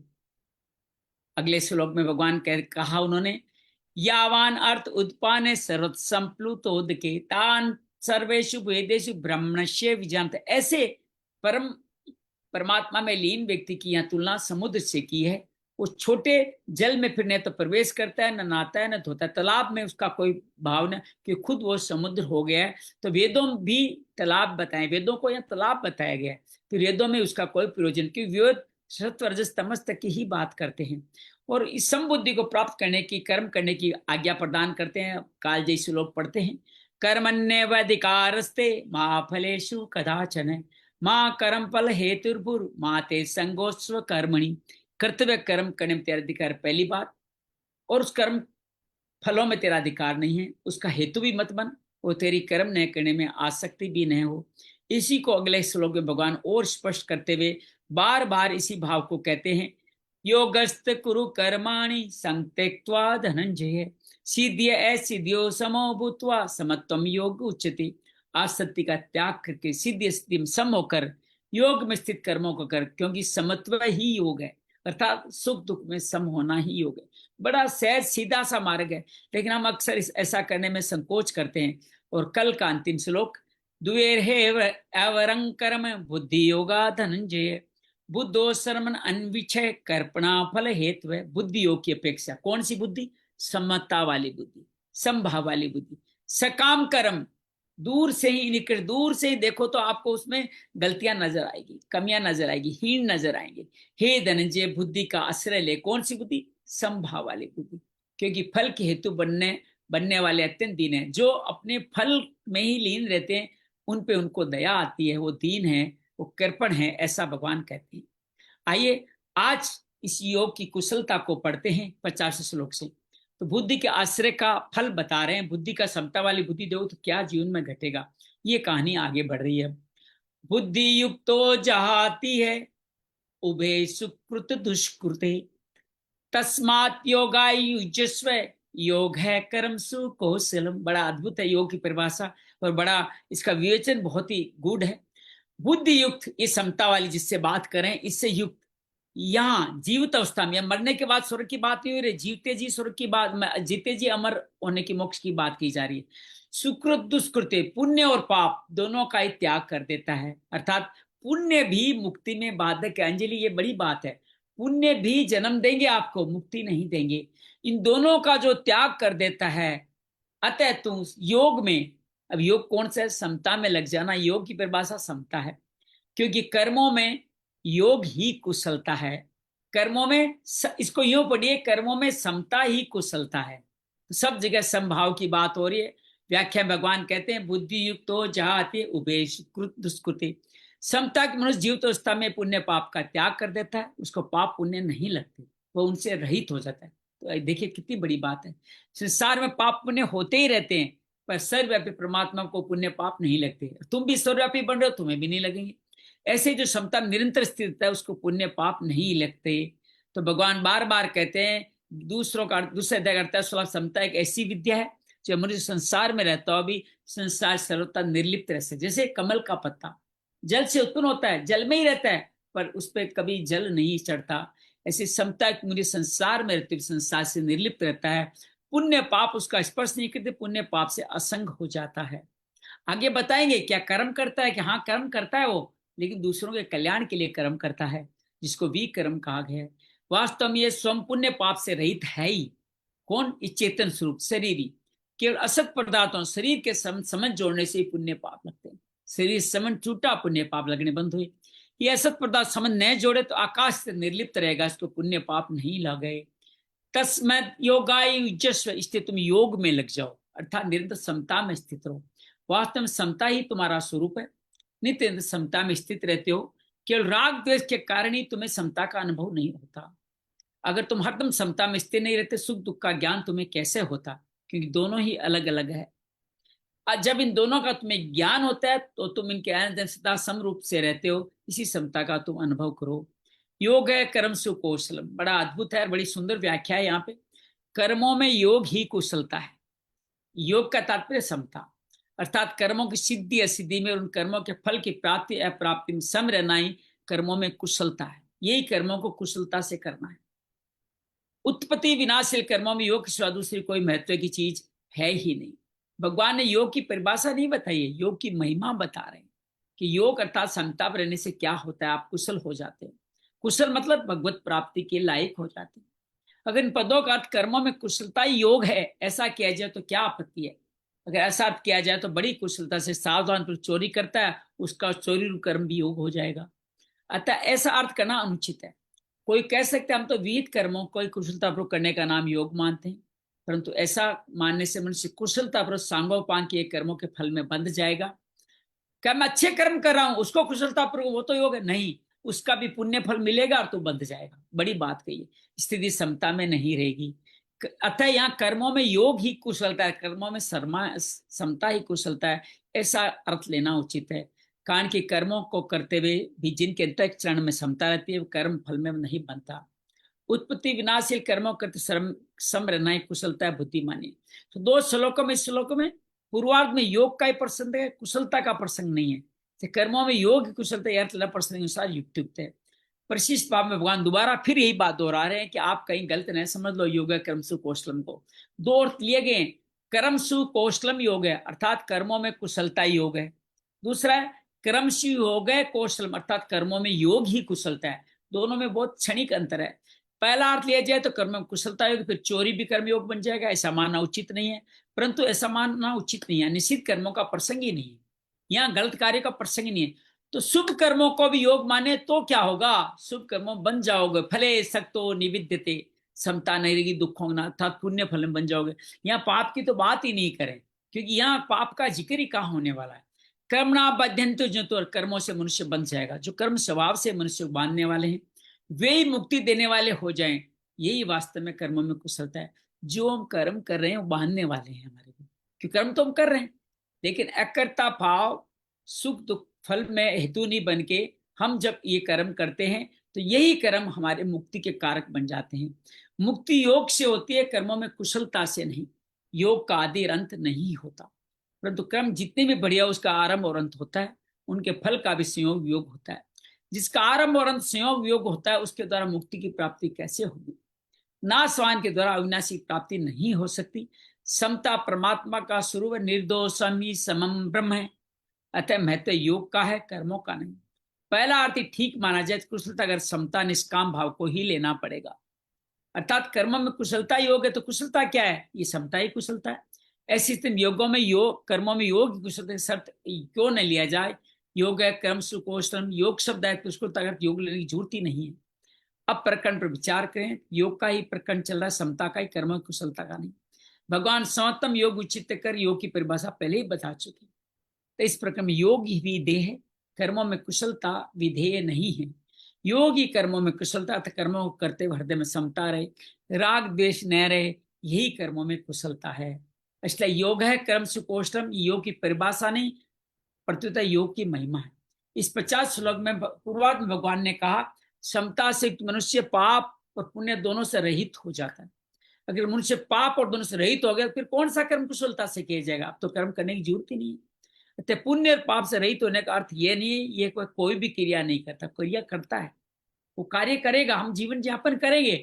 अगले श्लोक में भगवान कहा उन्होंने, यावान अर्थ उत्पान सर्व संप्लुतोदके तान सर्वेषु वेदेषु ब्रह्मण्य विजानते। ऐसे परमात्मा में लीन व्यक्ति की यहाँ तुलना समुद्र से की है। वो छोटे जल में फिर न तो प्रवेश करता है, न नहाता है, न धोता है। तालाब में उसका कोई भाव न, कि खुद वो समुद्र हो गया है। तो वेदों भी तालाब बताए, वेदों को यहाँ तालाब बताया गया है। तो वेदों में उसका कोई प्रयोजन, क्योंकि वेद सत्व रजस तमस तक की ही बात करते हैं। और इस समबुद्धि को प्राप्त करने की, कर्म करने की आज्ञा प्रदान करते हैं। कालजयी श्लोक पढ़ते हैं। कर्मण्येवाधिकारस्ते मा फलेषु कदाचन माँ कर्म फल हेतुर्भुर माते संगोस्व कर्मणि। कर्तव्य कर्म करने में तेरा अधिकार पहली बात, और उस कर्म फलों में तेरा अधिकार नहीं है, उसका हेतु भी मत बन, और तेरी कर्म न करने में आसक्ति भी न हो। इसी को अगले श्लोक में भगवान और स्पष्ट करते हुए बार बार इसी भाव को कहते हैं। योगस्त कुरु कर्माणि संत्यक्त्वा धनंजय, सिद्धिय असिद्धियो समो भूत्वा समत्वम योग उच्यते। आसक्ति का त्याग करके सिद्धि स्थिति में सम होकर योग में स्थित कर्मों को कर, क्योंकि समत्व ही योग है, अर्थात सुख दुख में सम होना ही योग है। बड़ा सहज सीधा सा मार्ग है, लेकिन हम अक्सर ऐसा करने में संकोच करते हैं। और कल का अंतिम श्लोक, द्वेर्हेव अवरं कर्म बुद्धि योगा धनंजय, बुद्धो शर्मन अन्विषय कर्पणा फल हेतु। बुद्धि योग की अपेक्षा कौन सी बुद्धि? समता वाली बुद्धि, समभाव वाली बुद्धि। सकाम कर्म, दूर से ही निकट, दूर से ही देखो तो आपको उसमें गलतियां नजर आएगी, कमियां नजर आएगी, हीन नजर आएंगे। हे धनंजय, बुद्धि का आश्रय ले। कौन सी बुद्धि? समभाव वाली बुद्धि, क्योंकि फल के हेतु बनने वाले अत्यंत दीन है। जो अपने फल में ही लीन रहते हैं उन पे उनको दया आती है, वो दीन है, वो कृपण है, ऐसा भगवान कहते हैं। आइए आज इस योग की कुशलता को पढ़ते हैं 50 श्लोक से। तो बुद्धि के आश्रय का फल बता रहे हैं। बुद्धि का समता वाली बुद्धि दो तो क्या जीवन में घटेगा, ये कहानी आगे बढ़ रही है। बुद्धि युक्तो जहाती है उभे सुकृत दुष्कृते, तस्मात योगाय युज्यस्व, योग है कर्म सुकौशलम। बड़ा अद्भुत है योग की परिभाषा, और बड़ा इसका विवेचन बहुत ही गूढ़ है। बुद्धि युक्त, ये समता वाली जिससे बात करें, इससे युक्त। यहाँ जीवित अवस्था में, मरने के बाद स्वर्ग की बात नहीं हो रही, जीवते जी स्वर्ग की बात, जीते जी अमर होने की मोक्ष की बात की जा रही है। सुकृत दुष्कृत्य, पुण्य और पाप दोनों का ही त्याग कर देता है, अर्थात पुण्य भी मुक्ति में बाधक है। अंजलि, ये बड़ी बात है। पुण्य भी जन्म देंगे आपको, मुक्ति नहीं देंगे। इन दोनों का जो त्याग कर देता है, अतः तुम योग में, अब योग कौन सा है? समता में लग जाना। योग की परिभाषा समता है, क्योंकि कर्मों में योग ही कुशलता है। कर्मों में इसको यूं पढ़िए, कर्मों में समता ही कुशलता है। तो सब जगह समभाव की बात हो रही है। व्याख्या भगवान कहते हैं, बुद्धि युक्त हो जहाते उभे सुकृत दुष्कृति। समता के मनुष्य जीवित अवस्था में पुण्य पाप का त्याग कर देता है, उसको पाप पुण्य नहीं लगते, वो उनसे रहित हो जाता है। तो देखिए कितनी बड़ी बात है। संसार में पाप पुण्य होते ही रहते हैं, पर सर्वव्यापी परमात्मा को पुण्य पाप नहीं लगते। तुम भी सर्वव्यापी बन रहे हो, तुम्हें भी नहीं लगेंगे। ऐसे जो समता निरंतर स्थित है, उसको पुण्य पाप नहीं लगते। तो भगवान बार बार कहते हैं, दूसरों का दूसरे अध्याय करता है, समता एक ऐसी विद्या है जो मनुष्य संसार में रहता हो भी संसार सर्वथा निर्लिप्त रह से। जैसे कमल का पत्ता जल से उत्पन्न होता है, जल में ही रहता है, पर उस पर कभी जल नहीं चढ़ता। ऐसी समता मुझे संसार में रहते संसार से निर्लिप्त रहता है, पुण्य पाप उसका स्पर्श नहीं करते, पुण्य पाप से असंग हो जाता है। आगे बताएंगे क्या कर्म करता है, कि हाँ कर्म करता है वो, लेकिन दूसरों के कल्याण के लिए कर्म करता है, जिसको भी कर्म कहा गया है। वास्तव में ये स्वयं पुण्य पाप से रहित है ही। कौन? इस चेतन स्वरूप शरीर ही। केवल असत पदार्थों शरीर के समझ जोड़ने से ही पुण्य पाप लगते हैं। शरीर समझ टूटा, पुण्य पाप लगने बंद हुए। ये असत पदार्थ समझ न जोड़े तो आकाश से निर्लिप्त रहेगा, इसको पुण्य पाप नहीं लगे। तस्मैत योगाय युज्यस्व, इसलिए तुम योग में लग जाओ, अर्थात निरंतर समता में स्थित रहो। वास्तव में समता ही तुम्हारा स्वरूप है, नित्य समता में स्थित रहते हो। केवल राग द्वेष के कारण ही तुम्हें समता का अनुभव नहीं होता। अगर तुम हरदम समता में स्थिर नहीं रहते, सुख दुख का ज्ञान तुम्हें कैसे होता? क्योंकि दोनों ही अलग अलग है। और जब इन दोनों का तुम्हें ज्ञान होता है तो तुम इनके सदा सम रूप से रहते हो। इसी समता का तुम अनुभव करो। योग है कर्म सुकौशलम, बड़ा अद्भुत है, बड़ी सुंदर व्याख्या है यहाँ पे। कर्मों में योग ही कुशलता है। योग का तात्पर्य समता, अर्थात कर्मों की सिद्धि असिद्धि में, उन कर्मों के फल की प्राप्ति अप्राप्ति में सम रहना ही कर्मों में कुशलता है। यही कर्मों को कुशलता से करना है। उत्पत्ति विनाशील कर्मों में योग के सिवा दूसरी कोई महत्व की चीज है ही नहीं। भगवान ने योग की परिभाषा नहीं बताई है, योग की महिमा बता रहे हैं कि योग अर्थात समता पर रहने से क्या होता है, आप कुशल हो जाते हैं। कुशल मतलब भगवत प्राप्ति के लायक हो जाते हैं। अगर इन पदों का अर्थ कर्मों में कुशलता ही योग है, ऐसा किया जाए तो क्या आपत्ति है? अगर ऐसा अर्थ किया जाए तो बड़ी कुशलता से सावधान पर चोरी करता है, उसका चोरी कर्म भी योग हो जाएगा। अतः ऐसा अर्थ करना अनुचित है। कोई कह सकते हैं हम तो विहित कर्मों को कुशलतापूर्वक करने का नाम योग मानते हैं, परंतु ऐसा मानने से मनुष्य कुशलतापूर्वक सांगोपांग के कर्मों के फल में बंध जाएगा। क्या मैं अच्छे कर्म कर रहा हूं उसको कुशलतापूर्वक, वो तो योग है नहीं, उसका भी पुण्य फल मिलेगा और तो बंध जाएगा। बड़ी बात कही है, स्थिति समता में नहीं रहेगी। अतः यहाँ कर्मों में योग ही कुशलता है, कर्मों में समता ही कुशलता है, ऐसा अर्थ लेना उचित है। कारण के कर्मों को करते हुए भी जिनके अंतःकरण में समता रहती है, कर्म फल में नहीं बनता। उत्पत्ति विनाशील कर्मों करते सम रहना ही कुशलता है, बुद्धिमानी। तो दो श्लोकों में, इस श्लोक में पूर्वार्ध में योग का ही प्रसंग है, कुशलता का प्रसंग नहीं है। तो कर्मों में योग कुशलता अर्थ प्रसंग अनुसार युक्त है। परिशिष्ट भाव में भगवान दोबारा फिर यही बात दोहरा रहे हैं कि आप कहीं गलत नहीं समझ लो योग कर्मसु कौशलम को। दो अर्थ लिए गए, कर्मसु कौशलम योग है अर्थात कर्मों में कुशलता योग है। दूसरा है कर्मसु योग है कौशलम अर्थात कर्मों में योग ही कुशलता है। दोनों में बहुत क्षणिक अंतर है। पहला अर्थ लिया जाए तो कर्म में कुशलता योग, फिर चोरी भी कर्म योग बन जाएगा, ऐसा मानना उचित नहीं है। परंतु ऐसा मानना उचित नहीं है, निश्चित कर्मों का प्रसंग ही नहीं है, यहाँ गलत कार्य का प्रसंग ही नहीं है। तो शुभ कर्मों को भी योग माने तो क्या होगा, शुभ कर्मों बन जाओगे, फले सक्तो निविद्यते, समता नहीं रहेगी, दुखों ना अर्थात पुण्य फल में बन जाओगे। यहाँ पाप की तो बात ही नहीं करें, क्योंकि यहाँ पाप का जिक्र ही कहाँ होने वाला है। कर्मणा बध्यंतो जो, तो कर्मों से मनुष्य बन जाएगा। जो कर्म स्वभाव से मनुष्य को बांधने वाले हैं वे ही मुक्ति देने वाले हो जाएं, यही वास्तव में कर्मों में कुशलता है। जो हम कर्म कर रहे हैं वो बांधने वाले हैं हमारे को, क्योंकि कर्म तो हम कर रहे हैं, लेकिन अकर्ता भाव सुख दुख फल में हेतु नहीं बन के हम जब ये कर्म करते हैं तो यही कर्म हमारे मुक्ति के कारक बन जाते हैं। मुक्ति योग से होती है, कर्मों में कुशलता से नहीं। योग का आदि अंत नहीं होता, परंतु कर्म जितने भी बढ़िया उसका आरंभ और अंत होता है, उनके फल का भी संयोग योग होता है। जिसका आरंभ और अंत संयोग योग होता है उसके द्वारा मुक्ति की प्राप्ति कैसे होगी। नाशवान के द्वारा अविनाशी प्राप्ति नहीं हो सकती। समता परमात्मा का स्वरूप निर्दोषम ही समम ब्रह्म है, अतः महत्व योग का है, कर्मों का नहीं। पहला अर्थ ठीक माना जाए कुशलता, अगर समता निष्काम भाव को ही लेना पड़ेगा, अर्थात कर्म में कुशलता योग है तो कुशलता क्या है, ये समता ही कुशलता है। ऐसी स्थिति योगों में योग, कर्मों में योग कुशलता शर्त क्यों न लिया जाए। योग है कर्म सुकोष्ठम, योग शब्द है तो उसको तक योग लेने की जरूरत ही नहीं है। अब प्रकरण पर विचार करें, योग का ही प्रकरण चल रहा है, समता का ही, कर्म कुशलता का नहीं। भगवान समतम योग उचित कर योग की परिभाषा पहले ही बता चुके। तो इस प्रकार में योग ही विधेय है, कर्मों में कुशलता विधेय नहीं है। योग ही कर्मों में कुशलता, तो कर्मों को करते हुए हृदय में समता रहे, राग द्वेष न रहे, यही कर्मों में कुशलता है। इसलिए योग है कर्म सुकोष्ठम, योग की परिभाषा नहीं, प्रत्युत योग की महिमा है। इस 50 श्लोक में पूर्वार्ध में भगवान ने कहा समता से मनुष्य पाप और पुण्य दोनों से रहित हो जाता है। अगर मनुष्य पाप और दोनों से रहित हो गया फिर कौन सा कर्म कुशलता से किया जाएगा, अब तो कर्म करने की जरूरत ही नहीं है। पुण्य और पाप से रहित होने का अर्थ ये नहीं है ये कोई भी क्रिया नहीं करता, क्रिया करता है, वो कार्य करेगा, हम जीवन यापन करेंगे,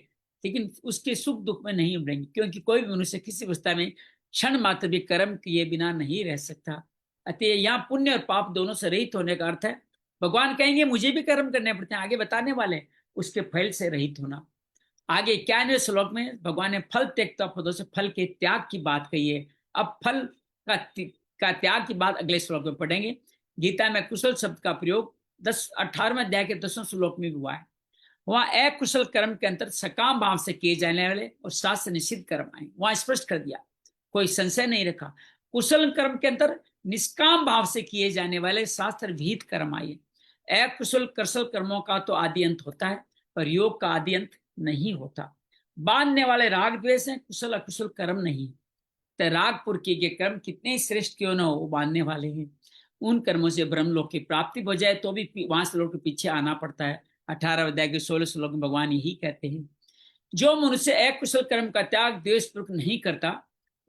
लेकिन उसके सुख दुख में नहीं उभरेंगे, क्योंकि कोई भी मनुष्य किसी अवस्था में क्षण मात्र भी कर्म किए बिना नहीं रह सकता। अतः यहाँ पुण्य और पाप दोनों से रहित होने का अर्थ है, भगवान कहेंगे मुझे भी कर्म करने पड़ते हैं, आगे बताने वाले, उसके फल से रहित होना। आगे 91वें श्लोक में भगवान ने फल त्यक्त्वा पदों से फल के त्याग की बात कही है। अब फल का त्याग की बात अगले श्लोक में पढ़ेंगे। गीता में कुशल शब्द का प्रयोग 18वें अध्याय के 10वें श्लोक में भी हुआ है। वहां अकुशल कर्म के अंतर्गत सकाम भाव से किए जाने वाले और शास्त्र निषिद्ध कर्म आए, वहां स्पष्ट कर दिया, कोई संशय नहीं रखा। कुशल कर्म के अंतर निष्काम भाव से किए जाने वाले शास्त्र विहित कर्म आए। अकुशल कुशल कर्मों का तो आदि अंत होता है, पर योग का आदि अंत नहीं होता। बांधने वाले राग द्वेष हैं, कुशल अकुशल कर्म नहीं। तो रागपुर किए गए कर्म कितने ही श्रेष्ठ क्यों न हो, वो बांधने वाले हैं। उन कर्मों से ब्रह्मलोक की प्राप्ति हो जाए तो भी वहां से लोग के पीछे आना पड़ता है। 18 अध्याय के 16 श्लोक में भगवान यही कहते हैं, जो मनुष्य अकुशल कर्म का त्याग द्वेष पूर्वक नहीं करता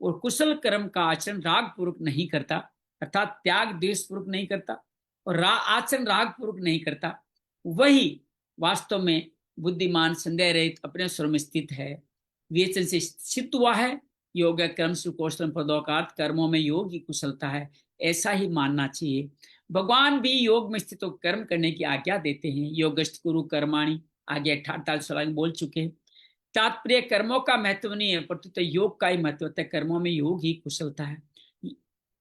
और कुशल कर्म का आचरण राग पूर्वक नहीं करता, अर्थात त्याग द्वेष पूर्वक नहीं करता और आचरण राग पूर्वक नहीं करता, वही वास्तव में बुद्धिमान संदेह रहित अपने स्वर में स्थित है। विवेचन से सिद्ध हुआ है योग कर्म सुकौशल पदों का अर्थ कर्मों में योग की कुशलता है, ऐसा ही मानना चाहिए। भगवान भी योग में स्थित होकर कर्म करने की आज्ञा देते हैं। योगस्थ कुरु कर्माणि आगे 48 बोल चुके हैं। तात्पर्य कर्मों का महत्व नहीं है, परंतु योग का ही महत्व है, कर्मों में योग ही कुशलता है।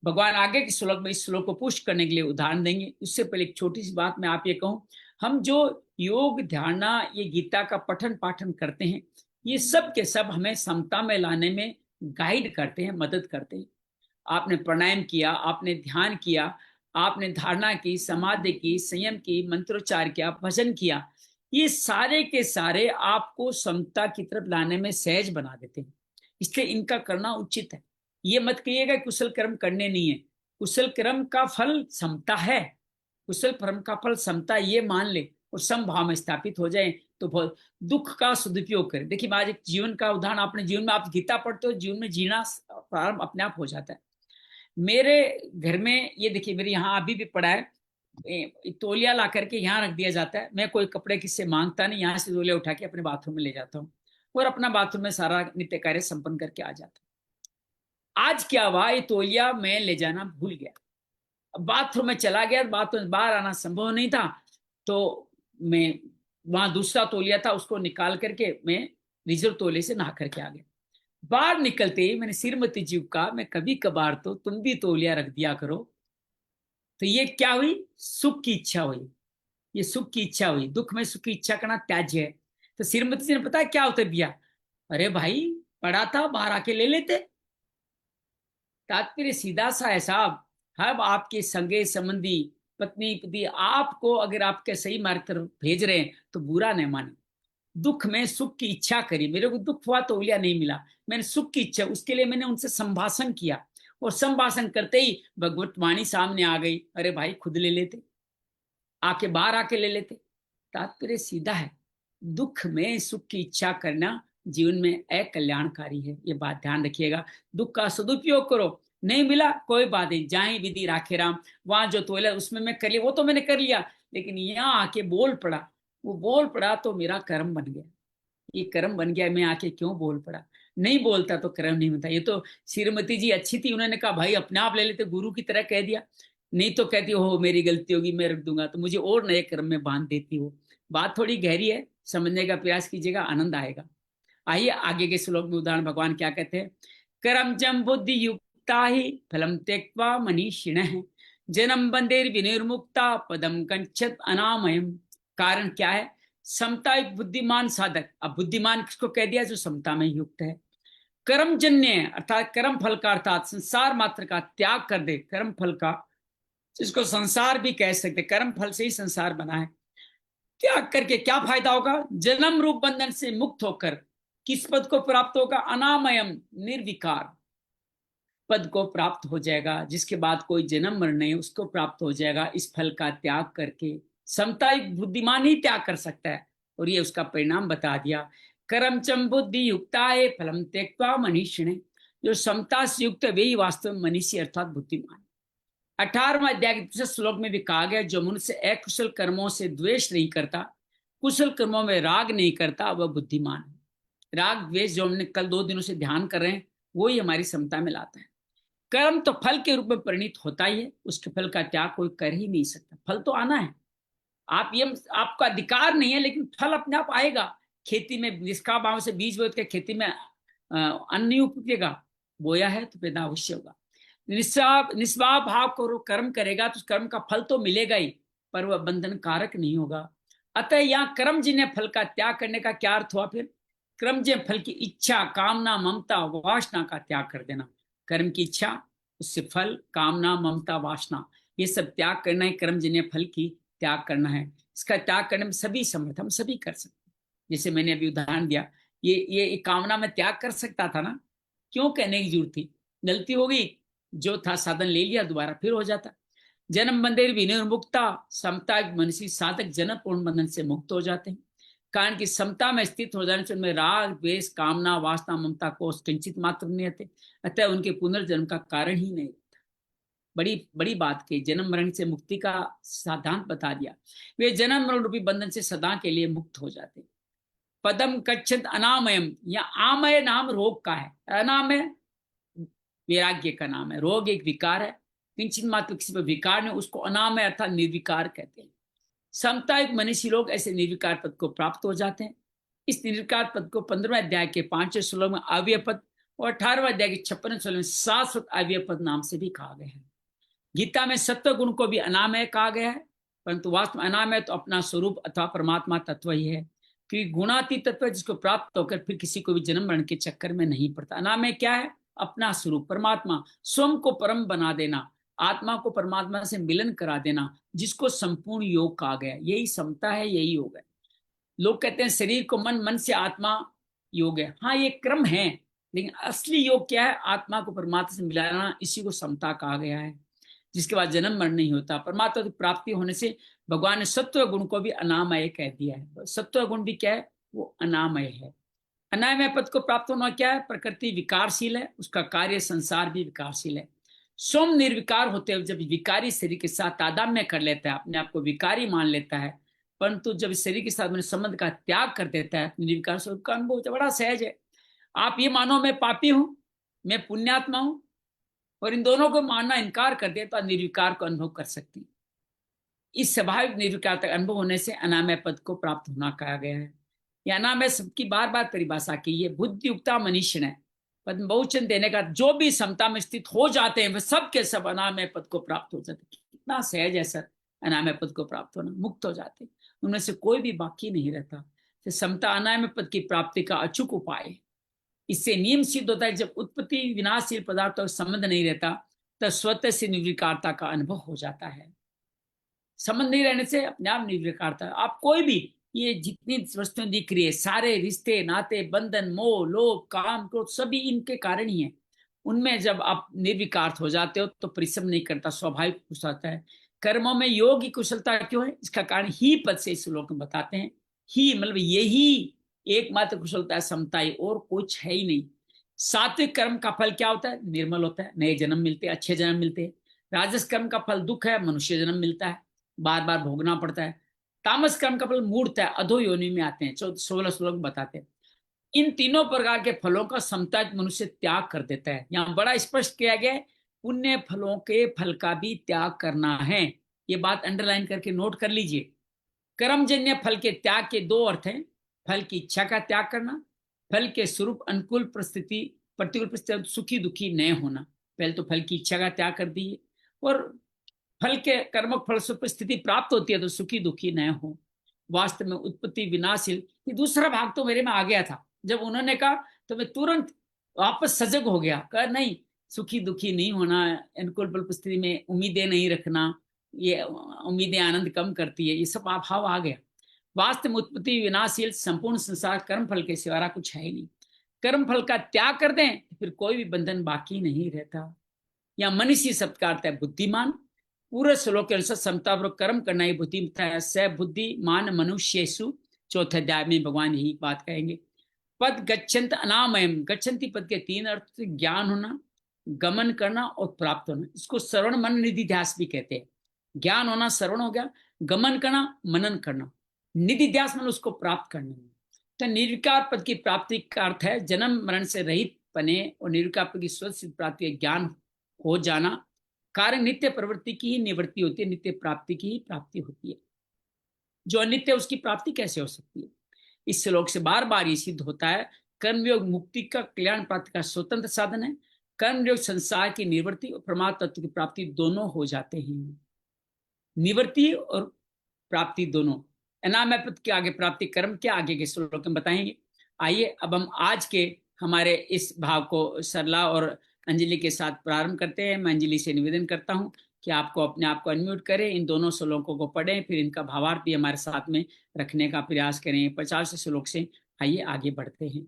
भगवान आगे के श्लोक में इस श्लोक को पुष्ट करने के लिए उदाहरण देंगे। उससे पहले एक छोटी सी बात मैं आप ये कहूं, हम जो योग ध्यान ये गीता का पठन पाठन करते हैं, ये सब के सब हमें समता में लाने में गाइड करते हैं, मदद करते हैं। आपने प्राणायाम किया, आपने ध्यान किया, आपने धारणा की, समाधि की, संयम की, मंत्रोच्चार किया, भजन किया, ये सारे के सारे आपको समता की तरफ लाने में सहज बना देते हैं, इसलिए इनका करना उचित है। ये मत कहिएगा कुशल कर्म करने नहीं है, कुशल कर्म का फल समता है, कुशल कर्म का फल समता ये मान ले और समभाव में स्थापित हो जाए तो बहुत दुख का सदुपयोग करें। देखिए आज एक जीवन का उदाहरण, अपने जीवन में आप गीता पढ़ते हो, जीवन में जीना प्रारंभ अपने आप हो जाता है। मेरे घर में ये देखिए, मेरे यहाँ अभी भी पड़ा है, तौलिया ला करके यहाँ रख दिया जाता है। मैं कोई कपड़े किससे मांगता नहीं, यहाँ से तौलिया उठा के अपने बाथरूम में ले जाता हूँ और अपना बाथरूम में सारा नित्य कार्य संपन्न करके आ जाता हूँ। आज क्या हुआ, ये तौलिया मैं ले जाना भूल गया, बाथरूम में चला गया, बाथरूम बाहर आना संभव नहीं था, तो मैं वहां दूसरा तौलिया था उसको निकाल करके मैं रिजर्व तौलिया से नहा करके आ गया। बाहर निकलते ही मैंने श्रीमती जी को कहा, मैं कभी कभार तो तुम भी तौलिया रख दिया करो। तो ये क्या हुई, सुख की इच्छा हुई, ये सुख की इच्छा हुई। दुख में सुख की इच्छा करना त्याज्य है। तो श्रीमती जी ने पता है क्या उत्तर दिया, अरे भाई पड़ा था बाहर आके ले लेते। तात्पर्य सीधा सा है साहब, हम आपके संगे संबंधी पत्नी पति आपको अगर आपके सही मार्ग तरफ भेज रहे हैं तो बुरा नहीं माने। दुख में सुख की इच्छा करी, मेरे को दुख हुआ तो तौलिया नहीं मिला, मैंने सुख की इच्छा, उसके लिए मैंने उनसे संभाषण किया और संभाषण करते ही भगवत वाणी सामने आ गई, अरे भाई खुद ले लेते, आके बाहर आके ले लेते। तात्पर्य सीधा है, दुख में सुख की इच्छा करना जीवन में अकल्याणकारी है, ये बात ध्यान रखिएगा। दुख का सदुपयोग करो, नहीं मिला कोई बात नहीं, जहाँ विधि राखे राम, वहां जो तोला उसमें मैं कर लिया, वो तो मैंने कर लिया, लेकिन यहाँ आके बोल पड़ा, वो बोल पड़ा तो मेरा कर्म बन गया, ये कर्म बन गया, मैं आके क्यों बोल पड़ा। नहीं बोलता तो कर्म नहीं होता। ये तो श्रीमती जी अच्छी थी, उन्होंने कहा भाई अपने आप ले लेते, गुरु की तरह कह दिया, नहीं तो कहती हो मेरी गलती होगी मैं रख दूंगा, तो मुझे और नए कर्म में बांध देती हो। बात थोड़ी गहरी है, समझने का प्रयास कीजिएगा, आनंद आएगा। आइए आगे के श्लोक में उदाहरण भगवान क्या कहते हैं, करम जम बुद्धि युक्ता ही फलम त्यक्त्वा मनीषिणः जन्म बंधेर विनिर्मुक्ता पदम कंचत अनामयम। कारण क्या है, समता एक बुद्धिमान साधक। अब बुद्धिमान किसको कह दिया, जो समता में युक्त है। कर्मजन्य अर्थात कर्म फल का, अर्थात संसार मात्र का त्याग कर दे, कर्म फल का, जिसको संसार भी कह सकते, कर्म फल से ही संसार बना है। त्याग करके क्या फायदा होगा, जन्म रूप बंधन से मुक्त होकर किस पद को प्राप्त होगा, अनामयम निर्विकार पद को प्राप्त हो जाएगा, जिसके बाद कोई जन्म मरण नहीं, उसको प्राप्त हो जाएगा। इस फल का त्याग करके समता एक बुद्धिमान ही त्याग कर सकता है, और ये उसका परिणाम बता दिया। कर्म चम बुद्धि युक्ता है फलम त्यक्त्वा मनीषिणे, जो समता से युक्त है वही वास्तव में मनीषी अर्थात बुद्धिमान। 18वां अध्याय के श्लोक में भी कहा गया, जो मनुष्य अकुशल कर्मों से द्वेष नहीं करता, कुशल कर्मों में राग नहीं करता, वह बुद्धिमान है। राग द्वेष जो हमने कल 2 दिनों से ध्यान कर रहे हैं, वो ही हमारी समता में लाता है। कर्म तो फल के रूप में परिणित होता ही है, उसके फल का त्याग कोई कर ही नहीं सकता। फल तो आना है, आप ये आपका अधिकार नहीं है, लेकिन फल अपने आप आएगा। खेती में निष्काम भाव से बीज बोए के खेती में अन्न नहीं उपजेगा, बोया है तो पैदा अवश्य होगा। निष्भाव भाव को कर्म करेगा तो कर्म का फल तो मिलेगा ही, पर वह बंधन कारक नहीं होगा। अतः यहाँ कर्म जिन्हें फल का त्याग करने का क्या अर्थ हुआ, फिर कर्म जिन्हें फल की इच्छा, कामना, ममता, वासना का त्याग कर देना। कर्म की इच्छा, उससे फल, कामना, ममता, वासना, ये सब त्याग करना है। कर्म जिन्हें फल की त्याग करना है, इसका त्याग करने में सभी समर्थ, हम सभी कर सकते हैं। जैसे मैंने अभी उदाहरण दिया, ये कामना में त्याग कर सकता था ना, क्यों कहने की जरूरत थी, गलती हो गई, जो था साधन ले लिया, दोबारा फिर हो जाता। जन्म बंधेर विनिर्मुक्ता, समता मनुष्य साधक जन्म पूर्ण बंधन से मुक्त हो जाते हैं। कारण कि समता में स्थित हो जाने से उनमें राग द्वेष कामना वासना ममता को किंचित मात्र नहीं आते, अतः उनके पुनर्जन्म का कारण ही नहीं। बड़ी बड़ी बात की, जन्म मरण से मुक्ति का सिद्धांत बता दिया। वे जन्म मरण रूपी बंधन से सदा के लिए मुक्त हो जाते। पदम कच्छत अनामयम, या आमय नाम रोग का है, अनामय वैराग्य का नाम है। रोग एक विकार है, किंचित मात्र किसी पर विकार नहीं, उसको अनामय अर्थात निर्विकार कहते हैं। समता एक मनीषी लोग ऐसे निर्विकार पद को प्राप्त हो जाते हैं। इस निर्विकार पद को 15वें अध्याय के 5वें श्लोक में अव्यय पद और 18वें अध्याय के 56वें श्लोक में शाश्वत अव्यय पद नाम से भी कहा गया है। गीता में सत्व गुण को भी अनामय कहा गया है, परंतु वास्तव में अनामय तो अपना स्वरूप अथवा परमात्मा तत्व ही है, क्योंकि गुणातीत तत्व जिसको प्राप्त होकर फिर किसी को भी जन्म मरण के चक्कर में नहीं पड़ता। अनामय क्या है, अपना स्वरूप परमात्मा, स्वयं को परम बना देना, आत्मा को परमात्मा से मिलन करा देना, जिसको संपूर्ण योग कहा गया। यही समता है, यही योग है। लोग कहते हैं शरीर को मन, मन से आत्मा योग है। हाँ ये क्रम है, लेकिन असली योग क्या है, आत्मा को परमात्मा से मिलाना, इसी को समता कहा गया है। जिसके बाद जन्म मरण नहीं होता। परमात्मा की प्राप्ति होने से भगवान ने सत्व गुण को भी अनामय कह दिया है। सत्व गुण भी क्या है, वो अनामय है। अनामय पद को प्राप्त होना क्या है, प्रकृति विकारशील है, उसका कार्य संसार भी विकारशील है। स्वयं निर्विकार होते हुए जब विकारी शरीर के साथ तादात्म्य कर लेता है, अपने आप को विकारी मान लेता है, परंतु जब इस शरीर के साथ अपने संबंध का त्याग कर देता है, निर्विकार स्वरूप का अनुभव बड़ा सहज है। आप ये मानो मैं पापी हूं, मैं पुण्यात्मा हूं, और इन दोनों को मानना इनकार कर दे तो निर्विकार को अनुभव कर सकते हैं। इस स्वाभाविक निर्विकार तक अनुभव होने से अनामय पद को प्राप्त होना कहा गया है। यह अनामय सबकी बार बार परिभाषा की, ये बुद्धि युक्ता मनीषण है। पद्म बहुवचन देने का जो भी समता में स्थित हो जाते हैं वे सब के सब अनामय पद को प्राप्त हो जाते हैं। कितना सहज है सर अनामय पद को प्राप्त होना, मुक्त हो जाते हैं, उनमें से कोई भी बाकी नहीं रहता। तो समता अनामय पद की प्राप्ति का अचूक उपाय है। इससे नियम सिद्ध होता है, जब उत्पत्ति विनाशशील पदार्थों का संबंध नहीं रहता तब स्वतः से निर्विकारता का अनुभव हो जाता है। संबंध नहीं रहने से अपने आप निर्विकारता। आप कोई भी ये जितनी वस्तुएं दिख रही है, सारे रिश्ते नाते बंधन मोह लोभ काम क्रोध सभी इनके कारण ही है। उनमें जब आप निर्विकार हो जाते हो तो परिश्रम नहीं करता, स्वाभाविक कुछ आता है। कर्मों में योग की कुशलता क्यों है, इसका कारण ही पद से इस श्लोक में बताते हैं। ही मतलब यही एकमात्र कुशलता है, समता ही, और कुछ है ही नहीं। सात्विक कर्म का फल क्या होता है, निर्मल होता है, नए जन्म मिलते हैं, अच्छे जन्म मिलते हैं। राजस कर्म का फल दुख है, मनुष्य जन्म मिलता है, बार बार भोगना पड़ता है। तामस कर्म का फल मूर्त है, अधो योनि में आते हैं। 16 श्लोक बताते हैं। इन तीनों प्रकार के फलों का समता मनुष्य त्याग कर देता है। यहाँ बड़ा स्पष्ट किया गया है, पुण्य फलों के फल का भी त्याग करना है। ये बात अंडरलाइन करके नोट कर लीजिए। कर्मजन्य फल के त्याग के दो अर्थ हैं, फल की इच्छा का त्याग करना, फल के स्वरूप अनुकूल परिस्थिति प्रतिकूल परिस्थिति सुखी दुखी न होना। पहले तो फल की इच्छा का त्याग कर दिए, और फल के कर्मक फल स्वरूप स्थिति प्राप्त होती है तो सुखी दुखी न हो। वास्तव में उत्पत्ति विनाशील, ये दूसरा भाग तो मेरे में आ गया था। जब उन्होंने कहा तो मैं तुरंत वापस सजग हो गया, कहा नहीं सुखी दुखी नहीं होना, अनुकूल परिस्थिति में उम्मीदें नहीं रखना, ये उम्मीदें आनंद कम करती है, ये सब भाव आ गया। वास्तव में उत्पत्ति विनाशील संपूर्ण संसार कर्म फल के सिवा कुछ है ही नहीं। कर्म फल का त्याग कर दें फिर कोई भी बंधन बाकी नहीं रहता। या मनीषी शब्द का अर्थ है बुद्धिमान। पूरे श्लोक के अनुसार समतापूर्वक कर्म करना ही बुद्धिमता है। स बुद्धिमान मनुष्येषु, चौथे अध्याय में भगवान यही बात कहेंगे। पद गच्छन्त अनामयम, गच्छन्ति पद के तीन अर्थ, ज्ञान होना, गमन करना और प्राप्त होना। इसको श्रवण मन निधि ध्यास भी कहते हैं। ज्ञान होना श्रवण हो गया, गमन करना मनन करना, निधि ध्यास मन उसको प्राप्त करना। तो निर्विकार पद की प्राप्ति का अर्थ है जन्म मरण से रहित पने, और निर्विकार पद की स्वसिद्ध प्राप्ति ज्ञान हो जाना। कार्य नित्य प्रवृत्ति की ही निवृत्ति होती है, नित्य प्राप्ति की ही प्राप्ति होती है। जो अनित्य उसकी प्राप्ति कैसे हो सकती है। इस श्लोक से बार बार ये सिद्ध होता है कर्मयोग मुक्ति का कल्याण प्राप्ति का स्वतंत्र साधन है। कर्मयोग संसार की निवृत्ति और परमात्म तत्व की प्राप्ति दोनों हो जाते हैं। निवृत्ति और प्राप्ति दोनों। अनामय पद के आगे प्राप्ति कर्म के आगे के श्लोक में बताएंगे। आइए अब हम आज के हमारे इस भाव को सरला और अंजलि के साथ प्रारंभ करते हैं। मैं अंजलि से निवेदन करता हूं कि आपको अपने आप को अनम्यूट करें, इन दोनों श्लोकों को पढ़ें, फिर इनका भावार्थ भी हमारे साथ में रखने का प्रयास करें। 50 श्लोक से आइए आगे बढ़ते हैं।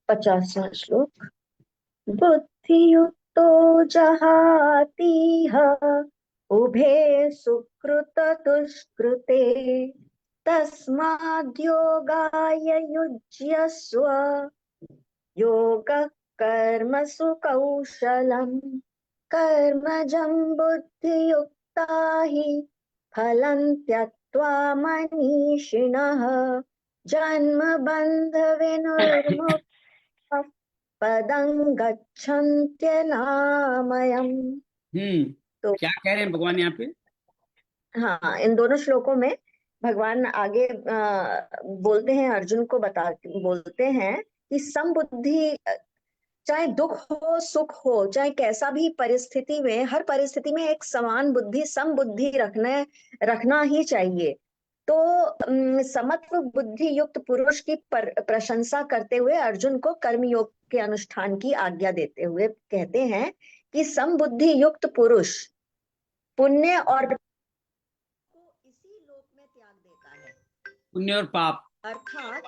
पचासवां श्लोक। बुद्धियुक्तो जहातीह उभे सुकृत दुष्कृते तस्माद्योगाय युज्यस्व योगः कर्मसु कौशलम् कर्मजं बुद्धियुक्ता हि फलं त्यक्त्वा मनीषिणः जन्म बन्ध विनिर्मुक्तः पदं गच्छन्त्यनामयम्। तो क्या कह रहे हैं भगवान यहाँ पे। हाँ, इन दोनों श्लोकों में भगवान आगे बोलते हैं, अर्जुन को बोलते हैं कि समबुद्धि, चाहे दुख हो सुख हो, चाहे कैसा भी परिस्थिति में, हर परिस्थिति में एक समान बुद्धि समबुद्धि रखना ही चाहिए। तो समत्व बुद्धि युक्त पुरुष की प्रशंसा करते हुए अर्जुन को कर्मयोग के अनुष्ठान की आज्ञा देते हुए कहते हैं कि समबुद्धि युक्त पुरुष पुण्य और को इसी लोक में त्याग देता है। पुण्य और पाप अर्थात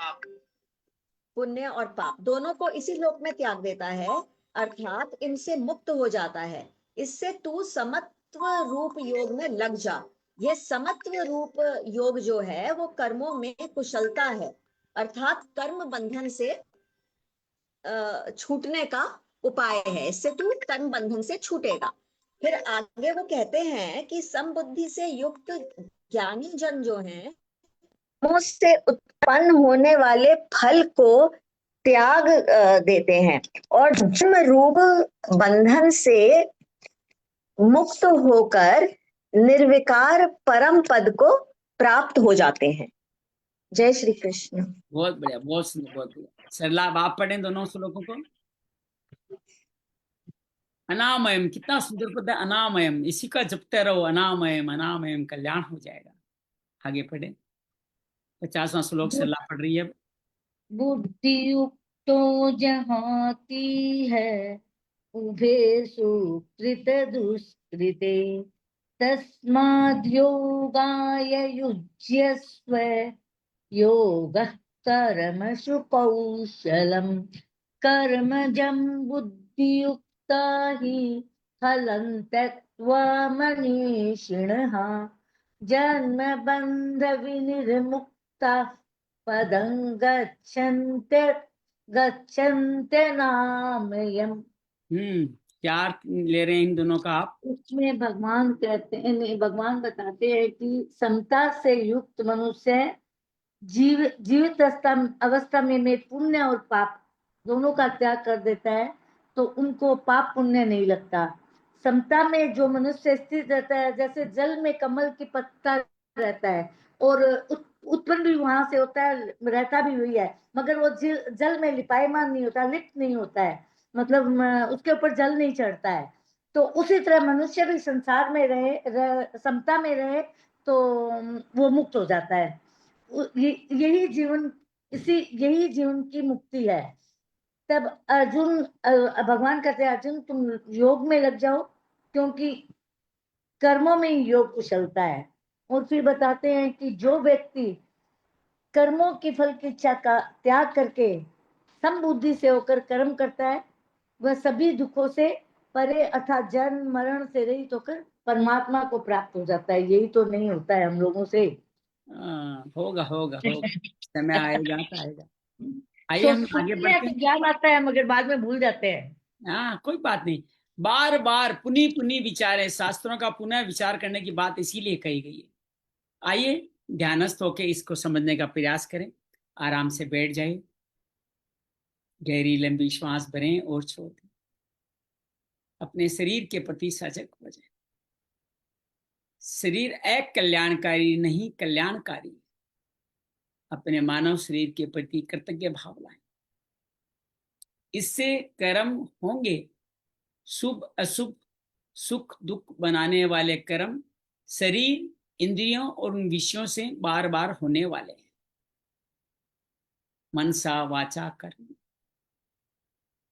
पुण्य और पाप दोनों को इसी लोक में त्याग देता है, अर्थात इनसे मुक्त हो जाता है। इससे तू समत्व रूप योग में लग जा। यह समत्व रूप योग जो है वो कर्मों में कुशलता है, अर्थात कर्म बंधन से छूटने का उपाय है। इससे तू कर्म बंधन से छूटेगा। फिर आगे वो कहते हैं कि समबुद्धि से युक्त ज्ञानी जन जो हैं, कर्मों से उत्पन्न होने वाले फल को त्याग देते हैं और जन्म रूप बंधन से मुक्त होकर निर्विकार परम पद को प्राप्त हो जाते हैं। जय श्री कृष्ण। बहुत बढ़िया, बहुत सुंदर, बहुत बढ़िया। सरला, अब आप पढ़ें दोनों श्लोकों को। अनामयम, कितना सुंदर पद है, अनामयम। इसी का जपते रहो, अनामयम अनामयम, कल्याण हो जाएगा। आगे पढ़े। 50वां श्लोक सरला पढ़ रही है अब। बुद्धि युक्तो जहाती है उभे सुकृत दुष्कृते तस्माद् योगाय युज्यस्व योगः कर्मसु कौशलम् कर्मजं बुद्धियुक्ता हि फलं त्यक्त्वा मनीषिणः जन्म बन्ध विनिर्मुक्ता पदं गच्छन्ते नामयम्। क्या अर्थ ले रहे हैं इन दोनों का आप? उसमें भगवान कहते हैं, नहीं, भगवान बताते हैं कि समता से युक्त मनुष्य जीवित अवस्था में पुण्य और पाप दोनों का त्याग कर देता है, तो उनको पाप पुण्य नहीं लगता। समता में जो मनुष्य स्थित रहता है, जैसे जल में कमल की पत्ता रहता है और उत्पन्न भी वहां से होता है, रहता भी वही है, मगर वो जल में लिपायमान नहीं होता, लिप्त नहीं होता है, मतलब उसके ऊपर जल नहीं चढ़ता है। तो उसी तरह मनुष्य भी संसार में समता में रहे तो वो मुक्त हो जाता है। यही जीवन की मुक्ति है। तब अर्जुन, भगवान कहते हैं अर्जुन तुम योग में लग जाओ, क्योंकि कर्मों में ही योग कुशलता है। और फिर बताते हैं कि जो व्यक्ति कर्मों की फल की इच्छा का त्याग करके समबुद्धि से होकर कर्म करता है, वह सभी दुखों से परे अर्थात जन्म मरण से रहित होकर परमात्मा को प्राप्त हो जाता है। यही तो नहीं होता है हम लोगों से। होगा होगा होगा, समय आएगा तो आएगा। आइए हम आगे सुनते हैं बढ़ते तो हैं। ज्ञान आता है, मगर बाद में भूल जाते हैं। हाँ, कोई बात नहीं। बार बार पुनः पुनः विचार है, शास्त्रों का पुनः विचार करने की बात इसीलिए कही गई है। आइए ध्यानस्थ होकर इसको समझने का प्रयास करें। आराम से बैठ जाइए, गहरी लंबी श्वास भरें और छोड़ दें। अपने शरीर के प्रति सजग हो जाए। शरीर एक कल्याणकारी नहीं, कल्याणकारी। अपने मानव शरीर के प्रति कृतज्ञ भाव लाएं। इससे कर्म होंगे शुभ अशुभ, सुख दुख बनाने वाले कर्म शरीर, इंद्रियों और उन विषयों से बार बार होने वाले हैं। मनसा वाचा कर्म,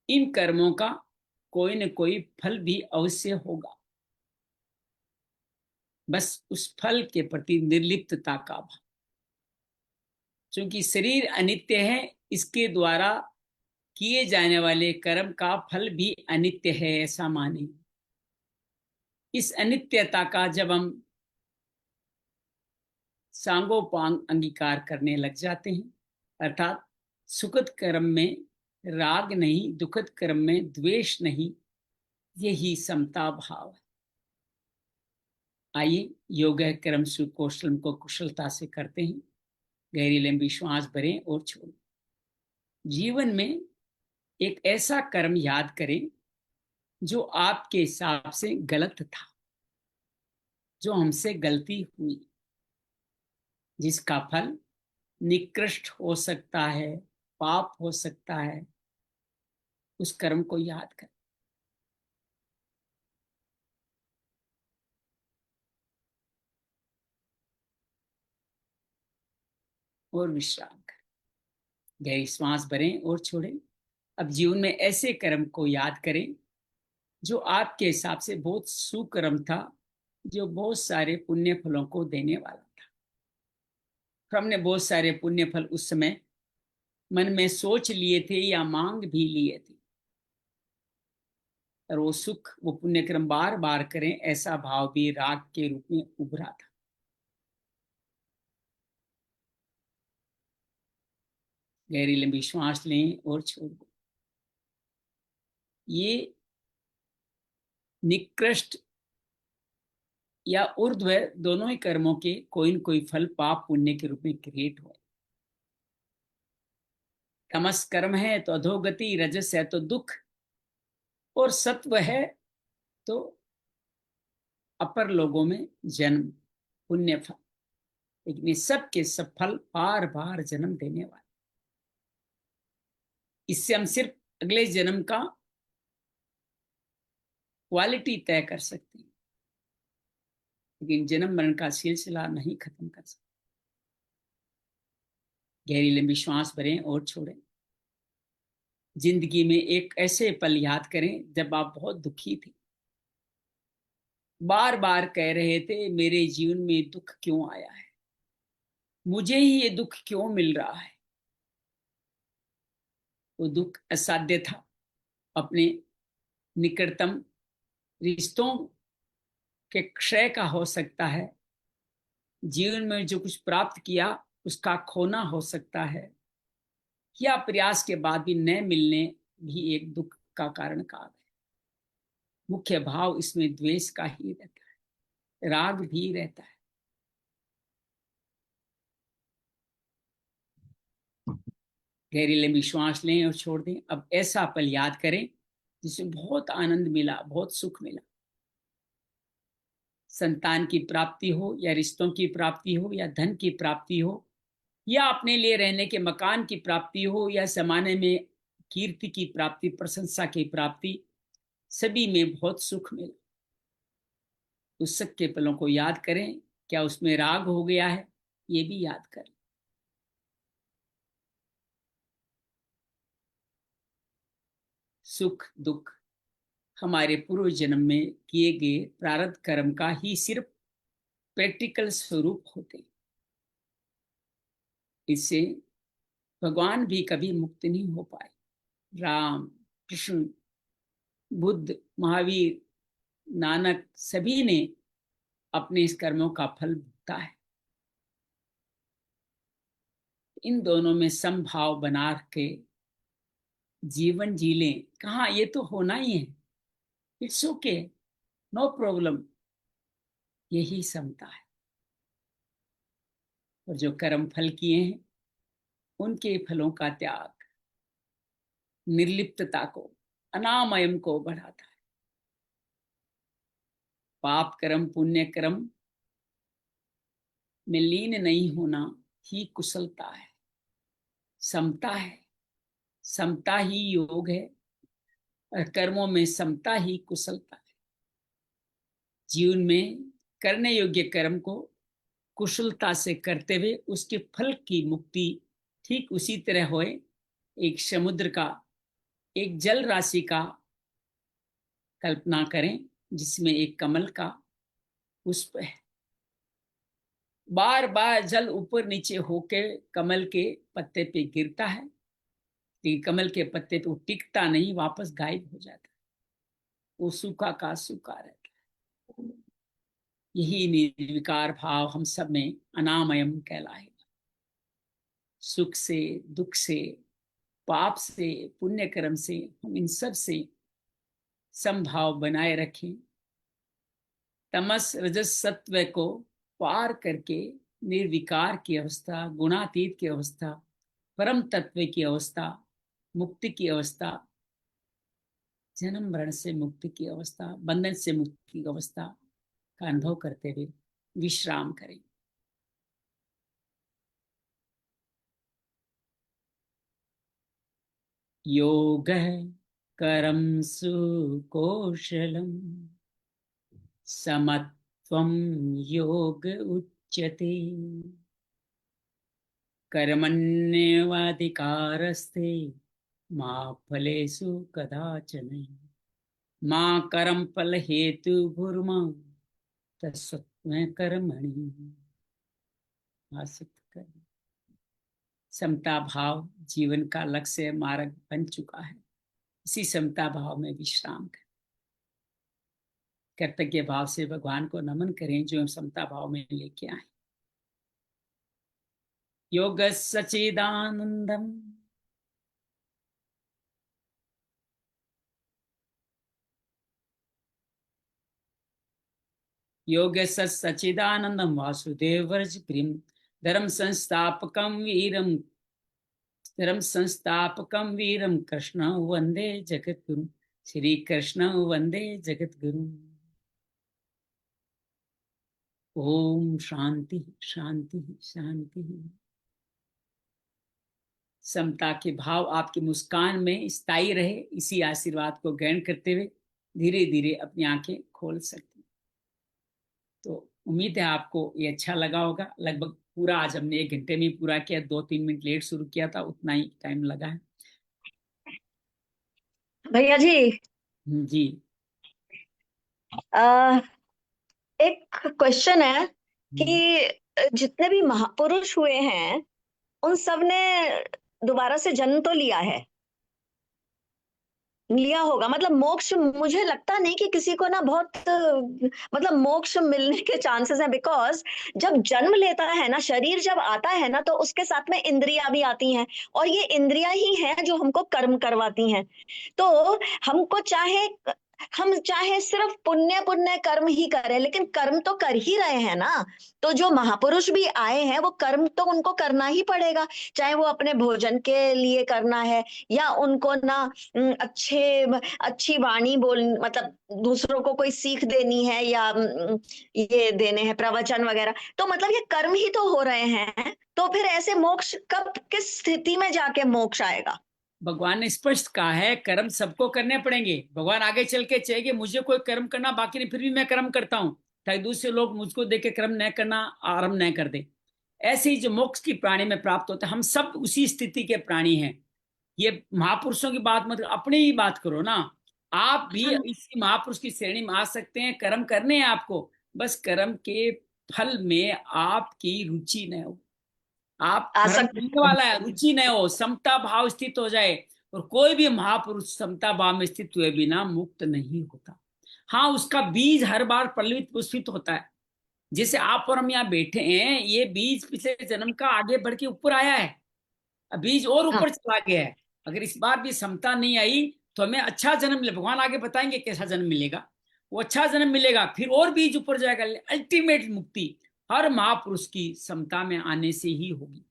इन कर्मों का कोई न कोई फल भी अवश्य होगा। बस उस फल के प्रति निर्लिप्तता का भाव। क्योंकि शरीर अनित्य है, इसके द्वारा किए जाने वाले कर्म का फल भी अनित्य है, ऐसा माने। इस अनित्यता का जब हम सांगोपांग अंगीकार करने लग जाते हैं, अर्थात सुखद कर्म में राग नहीं, दुखद कर्म में द्वेष नहीं, यही समता भाव है। आइए योग कर्म सुकौशलम को कुशलता से करते हैं। गहरी लंबी श्वास भरें और छोड़ें। जीवन में एक ऐसा कर्म याद करें जो आपके हिसाब से गलत था, जो हमसे गलती हुई, जिसका फल निकृष्ट हो सकता है, पाप हो सकता है। उस कर्म को याद करें और विश्राम करें। गहरी श्वास भरें और छोड़ें। अब जीवन में ऐसे कर्म को याद करें जो आपके हिसाब से बहुत सुकर्म था, जो बहुत सारे पुण्य फलों को देने वाला था। हमने बहुत सारे पुण्य फल उस समय मन में सोच लिए थे या मांग भी लिए थे, और वो सुख, वो पुण्यक्रम बार बार करें, ऐसा भाव भी राग के रूप में उभरा था। गहरी लंबी श्वास लें और छोड़ दें। ये निकृष्ट या ऊर्ध्व दोनों ही कर्मों के कोई न कोई फल पाप पुण्य के रूप में क्रिएट हुए। तमस कर्म है तो अधोगति, रजस है तो दुख, और सत्व है तो अपर लोगों में जन्म, पुण्य फल। लेकिन ये सब के सब फल बार बार जन्म देने वाले। इससे हम सिर्फ अगले जन्म का क्वालिटी तय कर सकते हैं, लेकिन जन्म मरण का सिलसिला नहीं खत्म कर सकते। गहरी लंबी श्वास भरें और छोड़ें। जिंदगी में एक ऐसे पल याद करें जब आप बहुत दुखी थे, बार बार कह रहे थे मेरे जीवन में दुख क्यों आया है, मुझे ही ये दुख क्यों मिल रहा है। वो दुख असाध्य था, अपने निकटतम रिश्तों के क्षय का हो सकता है, जीवन में जो कुछ प्राप्त किया उसका खोना हो सकता है, या प्रयास के बाद भी न मिलने भी एक दुख का कारण काल है। मुख्य भाव इसमें द्वेष का ही रहता है, राग भी रहता है। गहरी लंबी श्वास लें और छोड़ दें। अब ऐसा पल याद करें जिसमें बहुत आनंद मिला, बहुत सुख मिला। संतान की प्राप्ति हो, या रिश्तों की प्राप्ति हो, या धन की प्राप्ति हो, या अपने लिए रहने के मकान की प्राप्ति हो, या जमाने में कीर्ति की प्राप्ति, प्रशंसा की प्राप्ति, सभी में बहुत सुख मिला। उस सुख के पलों को याद करें। क्या उसमें राग हो गया है, ये भी याद करें। सुख दुख हमारे पूर्व जन्म में किए गए प्रारब्ध कर्म का ही सिर्फ प्रैक्टिकल स्वरूप होते हैं। इससे भगवान भी कभी मुक्त नहीं हो पाए। राम, कृष्ण, बुद्ध, महावीर, नानक सभी ने अपने इस कर्मों का फल भुगता है। इन दोनों में समभाव बना के जीवन जी लें। कहाँ, ये तो होना ही है, इट्स ओके, नो प्रॉब्लम, यही समता है। और जो कर्म फल किए हैं उनके फलों का त्याग निर्लिप्तता को, अनामयम को बढ़ाता है। पाप कर्म पुण्य कर्म में लीन नहीं होना ही कुशलता है, समता है। समता ही योग है, और कर्मों में समता ही कुशलता है। जीवन में करने योग्य कर्म को कुशलता से करते हुए उसके फल की मुक्ति ठीक उसी तरह होए। एक समुद्र का, एक जल राशि का कल्पना करें जिसमें एक कमल का पुष्प है। बार बार जल ऊपर नीचे होके कमल के पत्ते पे गिरता है, लेकिन कमल के पत्ते पे वो टिकता नहीं, वापस गायब हो जाता है। वो सूखा का सूखा रहता है। यही निर्विकार भाव हम सब में अनामयम कहलाएगा। सुख से दुख से, पाप से पुण्य कर्म से, हम इन सब से समभाव बनाए रखें। तमस रजस सत्व को पार करके निर्विकार की अवस्था, गुणातीत की अवस्था, परम तत्व की अवस्था, मुक्ति की अवस्था, जन्म मरण से मुक्ति की अवस्था, बंधन से मुक्ति की अवस्था का अनुभव करते हुए विश्राम करें। योगः करम सुकौशलम् समत्वं योग उच्यते कर्मण्येवाधिकारस्ते मा फलेषु कदाचन मा कर्म फल हेतु भूर्मा तत्सत्त्व कर्मणि आसक्त करें। समता भाव जीवन का लक्ष्य मार्ग बन चुका है। इसी समता भाव में विश्राम करें, कृतज्ञ भाव से भगवान को नमन करें जो हम समता भाव में लेके आए। योग सच्चिदानंदम योग सच्चिदानंदम वासुदेव व्रज प्रियम धर्म संस्थापकम वीरम कृष्ण वंदे जगत गुरु। श्री कृष्ण वंदे जगत गुरु। ओम शांति शांति शांति। समता के भाव आपकी मुस्कान में स्थायी रहे, इसी आशीर्वाद को ग्रहण करते हुए धीरे धीरे अपनी आंखें खोल सकते हैं। तो उम्मीद है आपको ये अच्छा लगा होगा। लगभग पूरा आज हमने 1 घंटे में पूरा किया, 2-3 मिनट लेट शुरू किया था, उतना ही टाइम लगा है। भैया जी जी एक क्वेश्चन है कि जितने भी महापुरुष हुए हैं उन सब ने दोबारा से जन्म तो लिया होगा, मतलब मोक्ष मुझे लगता नहीं कि किसी को ना बहुत मतलब मोक्ष मिलने के चांसेस हैं, बिकॉज जब जन्म लेता है ना, शरीर जब आता है ना, तो उसके साथ में इंद्रियां भी आती हैं, और ये इंद्रियां ही हैं जो हमको कर्म करवाती हैं। तो हमको हम चाहे सिर्फ पुण्य पुण्य कर्म ही करें, लेकिन कर्म तो कर ही रहे हैं ना। तो जो महापुरुष भी आए हैं वो कर्म तो उनको करना ही पड़ेगा, चाहे वो अपने भोजन के लिए करना है या उनको ना अच्छी वाणी बोल, मतलब दूसरों को कोई सीख देनी है, या ये देने हैं प्रवचन वगैरह, तो मतलब ये कर्म ही तो हो रहे हैं। तो फिर ऐसे मोक्ष कब, किस स्थिति में जाके मोक्ष आएगा? भगवान ने स्पष्ट कहा है कर्म सबको करने पड़ेंगे। भगवान आगे चल के चाहिए मुझे कोई कर्म करना बाकी नहीं, फिर भी मैं कर्म करता हूं ताकि दूसरे लोग मुझको देख के कर्म न करना आरंभ न कर दे। ऐसे ही जो मोक्ष की प्राणी में प्राप्त होता है, हम सब उसी स्थिति के प्राणी हैं। ये महापुरुषों की बात मत, अपनी ही बात करो ना। आप भी इसी महापुरुष की श्रेणी में आ सकते हैं। कर्म करने हैं आपको, बस कर्म के फल में आपकी रुचि न हो। आप आ कर्म सकते करने वाला है, रुचि न हो, समता भाव स्थित हो जाए। और कोई भी महापुरुष समता भाव में स्थित हुए बिना मुक्त नहीं होता। हाँ, उसका बीज हर बार पल्लवित पुष्पित होता है। जैसे आप और हम यहाँ बैठे हैं, ये बीज पिछले जन्म का आगे बढ़ के ऊपर आया है, अब बीज और हाँ, ऊपर चला गया है। अगर इस बार भी समता नहीं आई तो हमें अच्छा जन्म मिले, भगवान आगे बताएंगे कैसा जन्म मिलेगा, वो अच्छा जन्म मिलेगा, फिर और बीज ऊपर जाएगा। अल्टीमेट मुक्ति हर महापुरुष की समता में आने से ही होगी,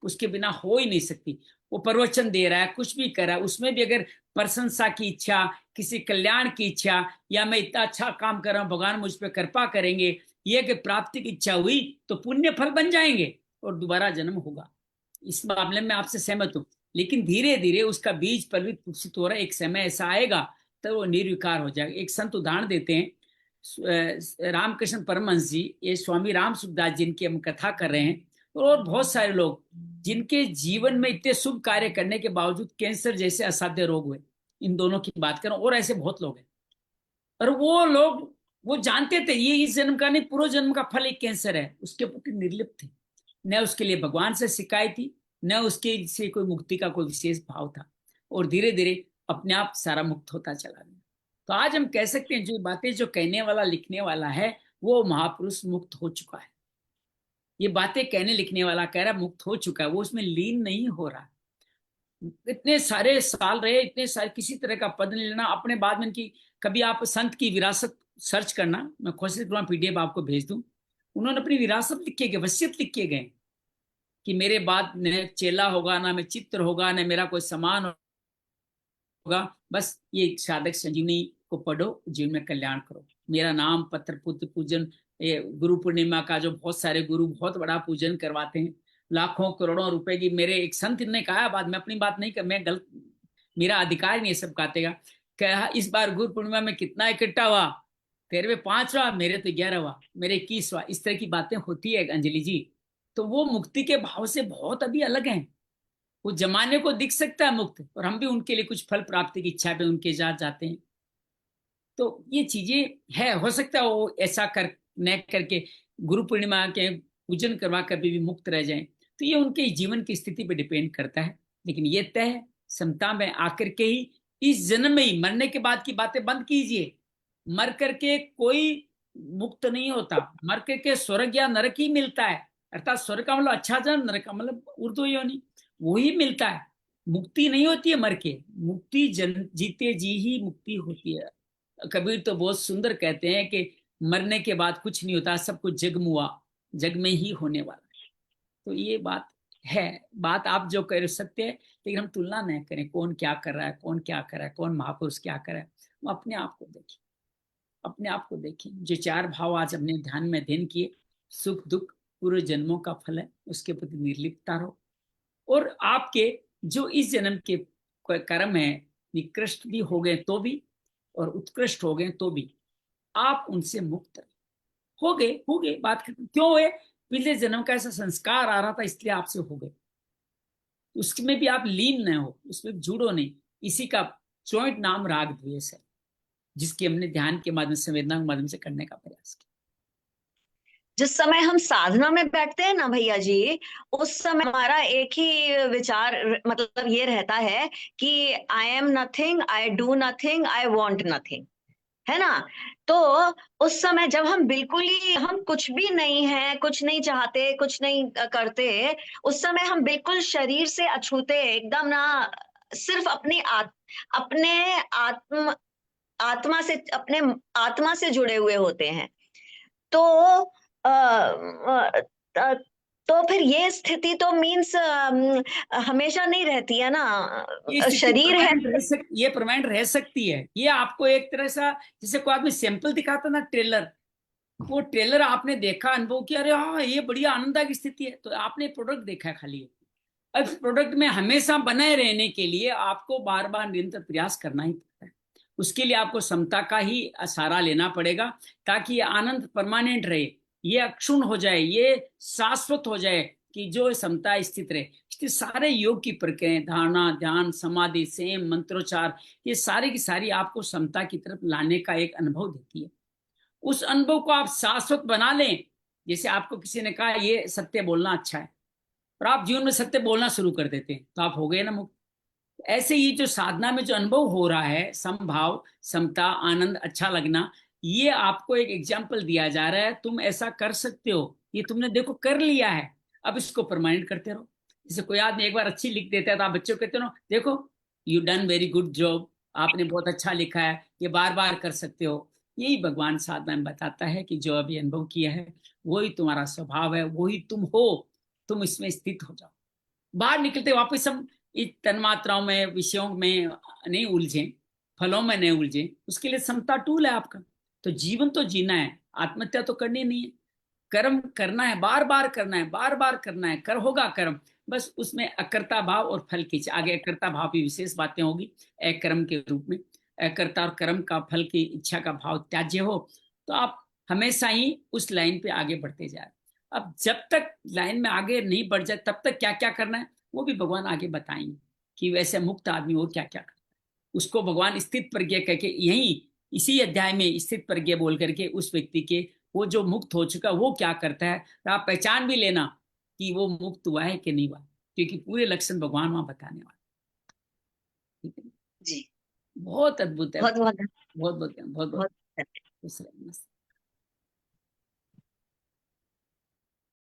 उसके बिना हो ही नहीं सकती। वो प्रवचन दे रहा है, कुछ भी कर रहा है, उसमें भी अगर प्रशंसा की इच्छा, किसी कल्याण की इच्छा, या मैं इतना अच्छा काम कर रहा हूं भगवान मुझ पर कृपा करेंगे, ये कि प्राप्ति की इच्छा हुई तो पुण्य फल बन जाएंगे और दोबारा जन्म होगा। इस मामले में आपसे सहमत हूं। लेकिन धीरे धीरे उसका बीज पल्वित पुष्पित हो रहा है, एक समय ऐसा आएगा तो वो निर्विकार हो जाएगा। एक संत उदाहरण देते हैं, रामकृष्ण परमहंस जी, ये स्वामी राम सुखदास जिनकी हम कथा कर रहे हैं, और बहुत सारे लोग जिनके जीवन में इतने शुभ कार्य करने के बावजूद कैंसर जैसे असाध्य रोग हुए, इन दोनों की बात करें, और ऐसे बहुत लोग हैं। और वो लोग वो जानते थे ये इस जन्म का नहीं, पूर्व जन्म का फल एक कैंसर है, उसके प्रति निर्लिप्त थे। न उसके लिए भगवान से शिकायत थी, न उसके से कोई मुक्ति का कोई विशेष भाव था, और धीरे धीरे अपने आप सारा मुक्त होता चला गया। तो आज हम कह सकते हैं जो बातें जो कहने वाला लिखने वाला है वो महापुरुष मुक्त हो चुका है। ये बातें कहने लिखने वाला कह रहा मुक्त हो चुका है, वो उसमें लीन नहीं हो रहा। इतने सारे साल रहे, इतने सारे, किसी तरह का पद नहीं लेना अपने बाद में की। कभी आप संत की विरासत सर्च करना, मैं कोशिश करूँगा पीडीएफ आपको भेज दूं। उन्होंने अपनी विरासत लिख के गए, वसीयत लिख के गए कि मेरे बाद न चेला होगा, ना मैं चित्र होगा, न मेरा कोई समान होगा, बस ये साधक संजीवनी को पढ़ो, जीवन में कल्याण करो। मेरा नाम पत्र पुत्र पूजन, गुरु पूर्णिमा का जो बहुत सारे गुरु बहुत बड़ा पूजन करवाते हैं, लाखों करोड़ों रुपए की। मेरे एक संत ने कहा, बाद में अपनी बात नहीं कर, मैं गलत, मेरा अधिकार नहीं है सब कहते का, कहा इस बार गुरु पूर्णिमा में कितना इकट्ठा हुआ, तेरे में 5 हुआ, मेरे तो 11 हुआ, मेरे 21 हुआ। इस तरह की बातें होती है अंजलि जी। तो वो मुक्ति के भाव से बहुत अभी अलग हैं। वो जमाने को दिख सकता है मुक्त, और हम भी उनके लिए कुछ फल प्राप्ति की इच्छा पे उनके साथ जाते हैं। तो ये चीजें है, हो सकता है वो ऐसा कर न करके गुरु पूर्णिमा के पूजन करवा कर भी मुक्त रह जाएं। तो तो ये उनके जीवन की स्थिति पे डिपेंड करता है, लेकिन ये तय है समता में आकर के ही इस जन्म में ही, मरने के बाद की बातें बंद कीजिए। मर करके कोई मुक्त नहीं होता, मर करके स्वर्ग या नरक ही मिलता है, अर्थात स्वर्ग का मतलब अच्छा जन्म, नरक का मतलब उर्दू योनि, वही मिलता है। मुक्ति नहीं होती है मर के, मुक्ति जीते जी ही मुक्ति होती है। कबीर तो बहुत सुंदर कहते हैं कि मरने के बाद कुछ नहीं होता, सब कुछ जगमुआ, जग में ही होने वाला। तो ये बात है, बात आप जो कर सकते हैं, लेकिन हम तुलना नहीं करें कौन क्या कर रहा है, कौन क्या कर रहा है, कौन महापुरुष क्या कर रहा है। वो अपने आप को देखें, अपने आप को देखें। जो 4 भाव आज अपने ध्यान में अध्ययन किए, सुख दुख पूर्व जन्मों का फल है, उसके प्रति निर्लिप्तता रहो। और आपके जो इस जन्म के कर्म है, निकृष्ट भी हो गए तो भी और उत्कृष्ट हो गए तो भी आप उनसे मुक्त हो गए। बात क्यों हुए? पिछले जन्म का ऐसा संस्कार आ रहा था, इसलिए आपसे हो गए। उसमें भी आप लीन न हो, उसमें जुड़ो नहीं। इसी का जॉइंट नाम राग द्वेष है, जिसके हमने ध्यान के माध्यम से, संवेदना के माध्यम से करने का प्रयास किया। जिस समय हम साधना में बैठते हैं ना भैया जी, उस समय हमारा एक ही विचार मतलब ये रहता है कि I am nothing, I do nothing, I want nothing, है ना। तो उस समय जब हम बिल्कुल ही, हम कुछ भी नहीं है, कुछ नहीं चाहते, कुछ नहीं करते, उस समय हम बिल्कुल शरीर से अछूते एकदम ना, सिर्फ अपने आत्मा से, अपने आत्मा से जुड़े हुए होते हैं। तो अ, अ, तो फिर ये स्थिति तो मीन्स हमेशा नहीं रहती है ना। ये स्थिति शरीर है। ये परमानेंट रह सकती है। ये आपको एक तरह सा, जैसे कोई आदमी सैंपल दिखाता ना, ट्रेलर, वो ट्रेलर आपने देखा, अनुभव किया, अरे हाँ ये बढ़िया आनंददायक स्थिति है, तो आपने प्रोडक्ट देखा है खाली। अब प्रोडक्ट में हमेशा बने रहने के लिए आपको बार बार निरंतर प्रयास करना ही पड़ता है। उसके लिए आपको समता का ही सहारा लेना पड़ेगा, ताकि ये आनंद परमानेंट रहे, ये अक्षुण्ण हो जाए, ये शाश्वत हो जाए, कि जो समता स्थित रहे। इसके सारे योग की प्रक्रियाएं, धारणा, ध्यान, समाधि, संयम, मंत्रोच्चार, ये सारी की सारी आपको समता की तरफ लाने का एक अनुभव देती है। उस अनुभव को आप शाश्वत बना लें। जैसे आपको किसी ने कहा ये सत्य बोलना अच्छा है, और आप जीवन में सत्य बोलना शुरू कर देते हैं, तो आप हो गए ना मुक्त। ऐसे ही जो साधना में जो अनुभव हो रहा है, समभाव, समता, आनंद, अच्छा लगना, ये आपको एक एग्जाम्पल दिया जा रहा है, तुम ऐसा कर सकते हो, ये तुमने देखो कर लिया है, अब इसको परमानेंट करते रहो। जैसे कोई आदमी एक बार अच्छी लिख देता है, तो आप बच्चों को कहते हो देखो you done very good job, आपने बहुत अच्छा लिखा है, ये बार बार कर सकते हो। यही भगवान साधना में बताता है कि जो अभी अनुभव किया है वही तुम्हारा स्वभाव है, वही तुम हो, तुम इसमें स्थित हो जाओ। बाहर निकलते वापस हम इस तन्मात्राओं में, विषयों में नहीं उलझे, फलों में नहीं उलझे। उसके लिए समता टूल है आपका। तो जीवन तो जीना है, आत्महत्या तो करनी नहीं है। कर्म करना है, बार बार करना है, बार बार करना है, कर होगा कर्म। बस उसमें अकर्ता भाव और फल की, आगे अकर्ता भाव की विशेष बातें होगी एक कर्म के रूप में। अकर्ता और कर्म का फल की इच्छा का भाव त्याज्य हो, तो आप हमेशा ही उस लाइन पे आगे बढ़ते जाए। अब जब तक लाइन में आगे नहीं बढ़ जाए, तब तक क्या क्या करना है वो भी भगवान आगे बताएंगे, कि वैसे मुक्त आदमी और क्या क्या करता है। उसको भगवान स्थित प्रज्ञ करके, यही इसी अध्याय में स्थित प्रज्ञ बोल करके उस व्यक्ति के, वो जो मुक्त हो चुका वो क्या करता है, तो आप पहचान भी लेना कि वो मुक्त हुआ है कि नहीं हुआ, क्योंकि पूरे लक्षण भगवान वहां बताने वाले। ठीक है जी, बहुत अद्भुत है। बहुत बहुत बहुत बहुत बहुत बहुत, बहुत बहुत।